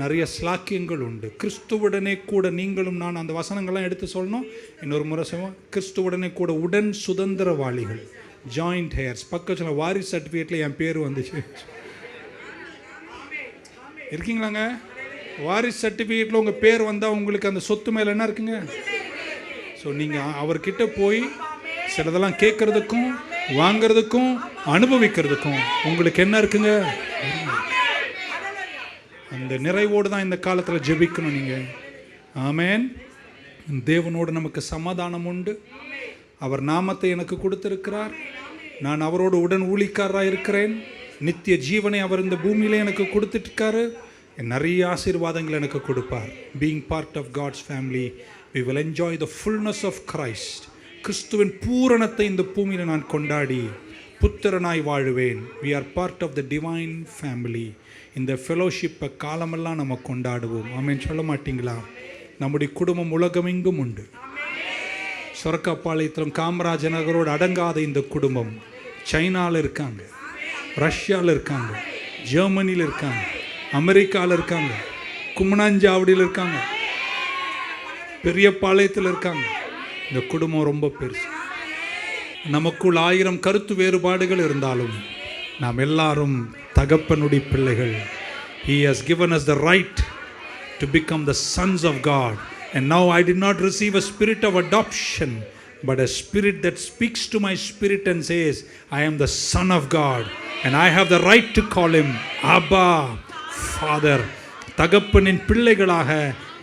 நிறைய ஸ்லாக்கியங்கள் உண்டு. கிறிஸ்துவுடனே கூட நீங்களும் நான், அந்த வசனங்கள்லாம் எடுத்து சொல்லணும். இன்னொரு முறை சொல்லுவோம், கிறிஸ்துவுடனே கூட உடன் சுதந்திரவாளிகள், ஜாயிண்ட் ஹேர்ஸ். பக்கத்தில் வாரிசு சர்டிஃபிகேட்டில் என் பேர் வந்துச்சு. இருக்கீங்களாங்க? வாரிசு சர்டிஃபிகேட்டில் உங்கள் பேர் வந்தால் உங்களுக்கு அந்த சொத்து மேலே என்ன இருக்குங்க? ஸோ நீங்கள் அவர்கிட்ட போய் சிலதெல்லாம் கேட்குறதுக்கும் வாங்கிறதுக்கும் அனுபவிக்கிறதுக்கும் உங்களுக்கு என்ன இருக்குங்க? அந்த நிறைவோடு தான் இந்த காலத்தில் ஜெபிக்கணும் நீங்கள். ஆமென். தேவனோடு நமக்கு சமாதானம் உண்டு. அவர் நாமத்தை எனக்கு கொடுத்திருக்கிறார். நான் அவரோடு உடன் ஊழிக்காரராக இருக்கிறேன். நித்திய ஜீவனை அவர் இந்த பூமியிலே எனக்கு கொடுத்துட்ருக்காரு. நிறைய ஆசீர்வாதங்கள் எனக்கு கொடுப்பார். Being part of God's family, we will enjoy the fullness of Christ. கிறிஸ்துவின் பூரணத்தை இந்த பூமியில் நான் கொண்டாடி புத்திரனாய் வாழுவேன். we are part of the divine family. இந்த ஃபெலோஷிப்பை காலமெல்லாம் நம்ம கொண்டாடுவோம். ஆமென். சொல்ல மாட்டீங்களா? நம்முடைய குடும்பம் உலகமெங்கும் உண்டு. சொரக்காப்பாளையத்திலும் காமராஜ நகரோடு அடங்காத இந்த குடும்பம் சைனாவில் இருக்காங்க, ரஷ்யாவில் இருக்காங்க, ஜெர்மனியில் இருக்காங்க, அமெரிக்காவில் இருக்காங்க, கும்மனாஞ்சாவடியில் இருக்காங்க, பெரிய பாளையத்தில் இருக்காங்க. இந்த குடும்பம் ரொம்ப பெருசு. நமக்குள் 1000 கருத்து வேறுபாடுகள் இருந்தாலும் நாம் எல்லாரும் தகப்பனுடைய பிள்ளைகள். He has given us the right to become the sons of God. And now I did not receive a spirit of adoption, but a spirit that speaks to my spirit and says, I am the son of God, and I have the right to call him Abba, Father. தகப்பனின் பிள்ளைகளாக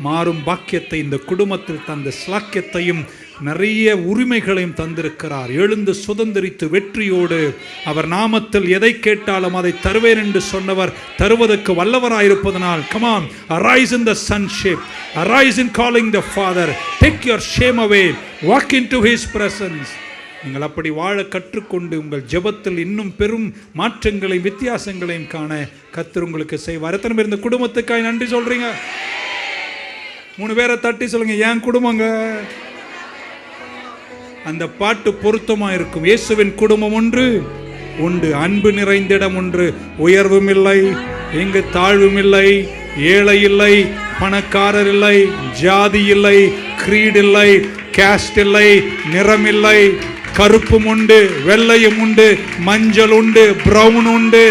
மாறும் பாக்கியத்தை இந்த குடும்பத்தில் தந்த ஸ்லாக்கியத்தையும் நிறைய உரிமைகளையும் தந்திருக்கிறார். எழுந்து சுதந்திரித்து வெற்றியோடு அவர் நாமத்தில் எதை கேட்டாலும் அதை தருவேன் என்று சொன்னவர் தருவதற்கு வல்லவராயிருப்பதனால், come on, arise in the sonship, arise in calling the Father, take your shame away, walk into his presence. நீங்கள் அப்படி வாழ கற்றுக்கொண்டு உங்கள் ஜெபத்தில் இன்னும் பெரும் மாற்றங்களையும் வித்தியாசங்களையும் காண கர்த்தர் உங்களுக்கு செய்வார். எத்தனை பேர் இந்த குடும்பத்துக்காய் நன்றி சொல்றீங்க? 3 பேரை தட்டி சொல்லுங்க, என் குடும்பங்க. அந்த பாட்டு பொருத்தமா இருக்கும். இயேசுவின் குடும்பம் ஒன்று உண்டு, அன்பு நிறைந்த இடம் ஒன்று, உயர்வும் இல்லை, எங்கு தாழ்வும் இல்லை, ஏழை இல்லை, பணக்காரர் இல்லை, ஜாதி இல்லை, கிரீட் இல்லை, கேஸ்ட் இல்லை, நிறம் இல்லை, கருப்பும் உண்டு, வெள்ளையும் உண்டு, மஞ்சள் உண்டு, பிரவுன் உண்டு,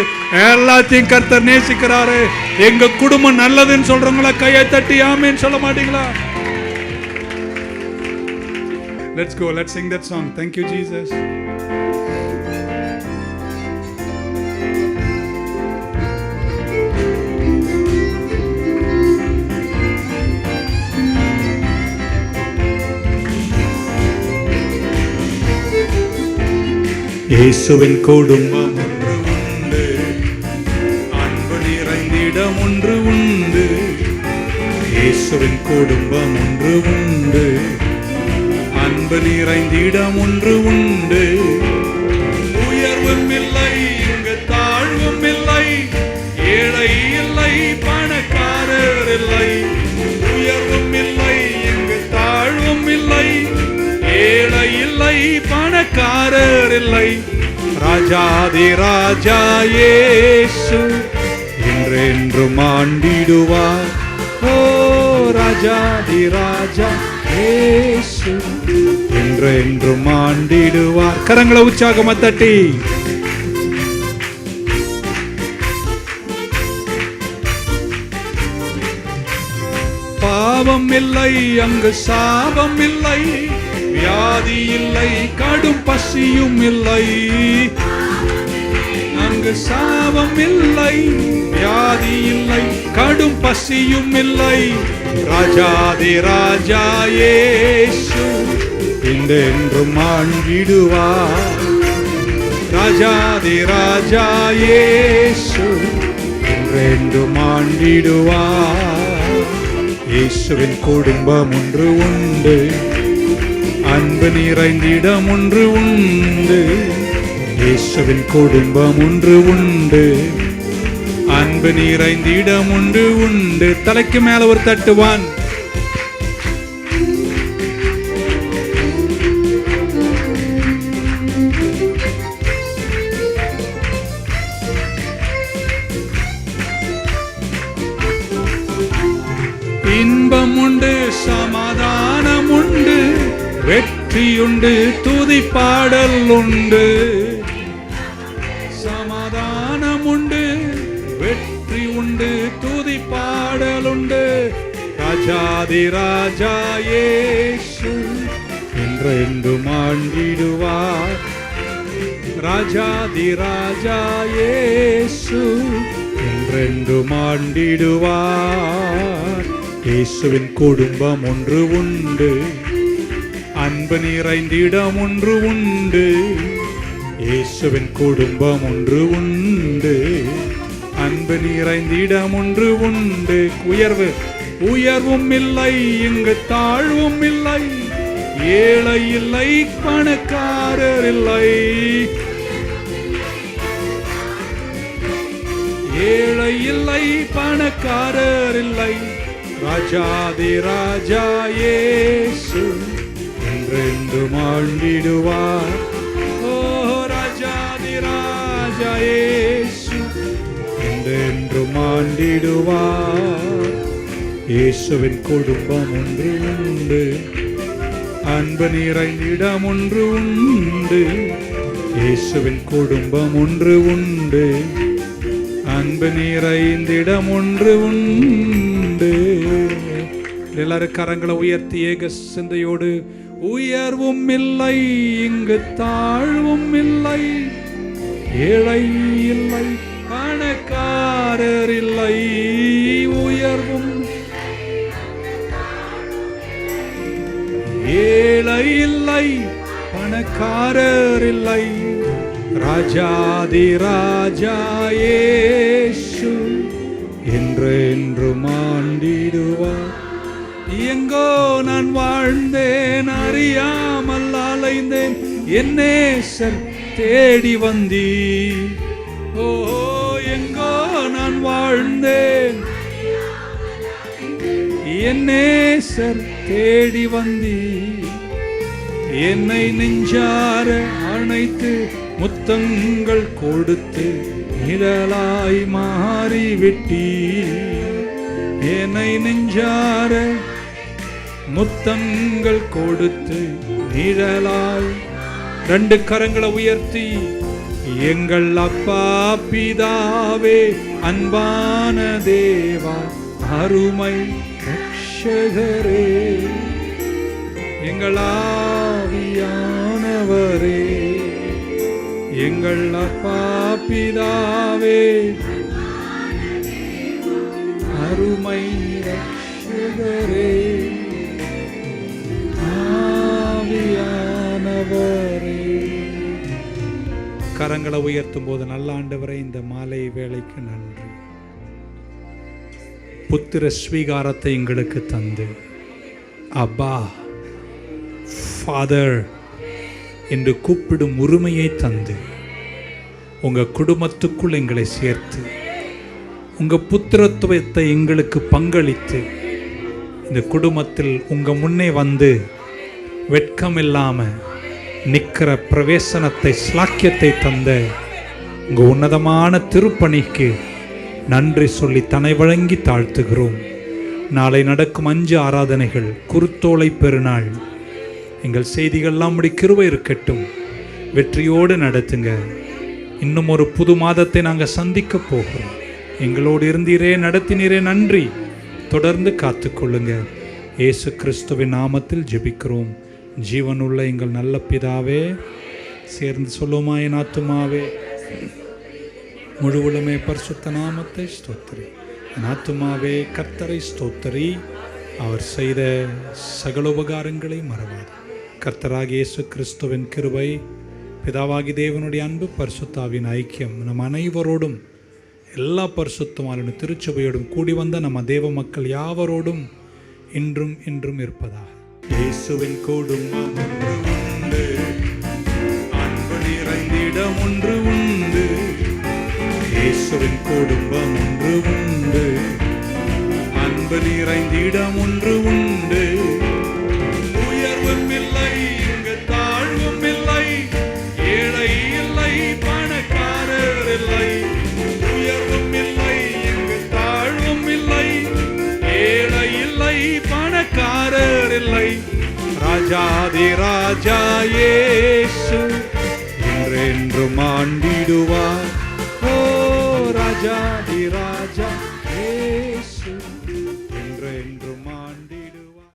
எல்லாத்தையும் கர்த்தர் நேசிக்கிறாரு. எங்க குடும்பம் நல்லதுன்னு சொல்றவங்களா கையை தட்டி ஆமென் சொல்ல மாட்டீங்களா? Let's go, let's sing that song. Thank you, Jesus. இயேசுவின் குடும்பம் ஒன்று உண்டு, அன்பு நிறைந்த இடம் ஒன்று உண்டு. இயேசுவின் குடும்பம் ஒன்று உண்டு, அன்பு நிறைந்த இடம் ஒன்று உண்டு. உயர்வும் இல்லை, இங்கு தாழ்வும் இல்லை, ஏழை இல்லை, பணக்காரர் இல்லை. உயர்வும் இல்லை, இங்கு தாழ்வும் இல்லை, ஏழை இல்லை, பணக்காரர் இல்லை. ராஜாதி ராஜா இயேசு என்றென்றும் ஆண்டிடுவார். ஓ ராஜாதி ராஜா இயேசு என்றென்றும் ஆண்டிடுவார். கரங்களை உற்சாகமா தட்டி பாவம் இல்லை, அங்கு சாபம் இல்லை, வியாதி இல்லை, கடும் பசியும் இல்லை. அங்கு சாபம் இல்லை, வியாதி இல்லை, கடும் பசியும் இல்லை. ராஜாதி ராஜா இயேசு என்றென்றும் ஆண்டிடுவார். ராஜாதி ராஜா இயேசு என்றென்றும் ஆண்டிடுவார். இயேசுவின் குடும்பம் ஒன்று உண்டு, அன்பு நிறைந்த இடம் ஒன்று உண்டு. இயேசுவின் குடும்பம் ஒன்று உண்டு, அன்பு நிறைந்த இடம் ஒன்று உண்டு. தலைக்கு மேல ஒரு தட்டுவான். இன்பம் உண்டு, சமாதானம் உண்டு, வெற்றியுண்டு, துதி பாடல் உண்டு. சமாதானம் உண்டு, வெற்றி உண்டு, துதி பாடல் உண்டு. ராஜாதி ராஜா இயேசு என்றென்றும் ஆண்டிடுவார். ராஜாதி ராஜா இயேசு என்றென்றும் ஆண்டிடுவார். இயேசுவின் குடும்பம் ஒன்று உண்டு, அன்பு நிறைந்த இடம் ஒன்று உண்டு. இயேசுவின் குடும்பம் ஒன்று உண்டு, அன்பு நிறைந்த இடம் ஒன்று உண்டு. உயர்வும் இல்லை, இங்கு தாழ்வும் இல்லை, ஏழை இல்லை, பணக்காரர் இல்லை. ஏழை இல்லை, பணக்காரர் இல்லை. ராஜாதி ராஜா இயேசு என்றென்றும் ஆண்டிடுவார். ஓ ராஜாதி ராஜா ராஜா இயேசு என்றென்றும் ஆண்டிடுவார். இயேசுவின் குடும்பம் ஒன்று உண்டு, அன்பு நிறைந்திடம் ஒன்று உண்டு. இயேசுவின் குடும்பம் ஒன்று உண்டு, அன்பு நிறைந்திடம் ஒன்று உண்டு. எல்லாரும் கரங்களை உயர்த்தி ஏக சிந்தையோடு, உயர்வும் இல்லை இங்கு தாழ்வும் இல்லை, ஏழை இல்லை பணக்காரர் இல்லை, உயர்வும் ஏழை இல்லை பணக்காரர் இல்லை, ராஜாதி ராஜா இயேசு என்றென்றும் ஆண்டிடுவார். எங்கோ நான் வாழ்ந்தேன், அறியாமல் அலைந்தேன், என் நேசர் தேடி வந்தீ. ஓ எங்கோ நான் வாழ்ந்தேன், என் நேசர் தேடி வந்தீ. என்னை நெஞ்சார அணைத்து முத்தங்கள் கொடுத்து நிழலாய் மாறிவிட்டீ. என்னை நெஞ்சார முத்தங்கள் கொடுத்து நிழலாய். ரெண்டு கரங்களை உயர்த்தி, எங்கள் அப்பா பிதாவே, அன்பான தேவா, அருமை ரட்சகரே, எங்கள் ஆவியானவரே, எங்கள் அப்பா பிதாவே, அருமை ரட்சகரே, ஆவியானவரே. கரங்களை உயர்த்தும் போது, நல்ல ஆண்டவரே, இந்த மாலை வேளைக்கு நன்றி. புத்திர ஸ்வீகாரத்தை எங்களுக்கு தந்து, அப்பா ஃபாதர் என்று கூப்பிடும் உரிமையை தந்து, உங்கள் குடும்பத்துக்குள் எங்களை சேர்த்து, உங்கள் புத்திரத்துவத்தை எங்களுக்கு பங்களித்து, இந்த குடும்பத்தில் உங்கள் முன்னே வந்து வெட்கம் இல்லாமல் நிற்கிற பிரவேசனத்தை, ஸ்லாக்கியத்தை தந்த உங்கள் உன்னதமான திருப்பணிக்கு நன்றி சொல்லி தனை வழங்கி தாழ்த்துகிறோம். நாளை நடக்கும் 5 ஆராதனைகள், குருத்தோலை பெருநாள், எங்கள் செய்திகள்லாம் முடி கிருபை இருக்கட்டும், வெற்றியோடு நடத்துங்க. இன்னும் ஒரு புது மாதத்தை நாங்கள் சந்திக்க போகிறோம். எங்களோடு இருந்தீரே, நடத்தினீரே, நன்றி. தொடர்ந்து காத்துக்கொள்ளுங்க. இயேசு கிறிஸ்துவின் நாமத்தில் ஜெபிக்கிறோம் ஜீவனுள்ள எங்கள் நல்ல பிதாவே. சேர்ந்து சொல்லுமா, என் ஆத்துமாவே முழுவலுமே பரிசுத்த நாமத்தை ஸ்தோத்திரி. என் ஆத்துமாவே கர்த்தரை ஸ்தோத்திரி, அவர் செய்த சகல உபகாரங்களை மறவாது. கர்த்தராகிய இயேசு கிறிஸ்துவின் கிருபை, பிதாவாகி தேவனுடைய அன்பு, பரிசுத்தாவின் ஐக்கியம் நம் அனைவரோடும், எல்லா பரிசுத்தமான திருச்சபையோடும் கூடி வந்த நம்ம தேவ மக்கள் யாவரோடும் இன்றும் இன்றும் இருப்பதாக. இயேசுவின் குடும்பம் ஒன்று உண்டு, அன்பு நிறைந்திடம் ஒன்று உண்டு. இயேசுவின் குடும்பம் ஒன்று உண்டு, அன்பு நிறைந்திடம் ஒன்று உண்டு. உயர்வும் இல்லை இங்கு தாழ்வும் இல்லை, ஏழை இல்லை பணக்காரர் இல்லை. உயர்வும் இல்லை இங்கு தாழ்வும் இல்லை, ஏழை இல்லை பணக்காரர் இல்லை. ராஜாதி ராஜா இயேசு என்றென்றும் ஆண்டிடுவார். ஓ ராஜாதி ராஜா இயேசு என்றென்றும்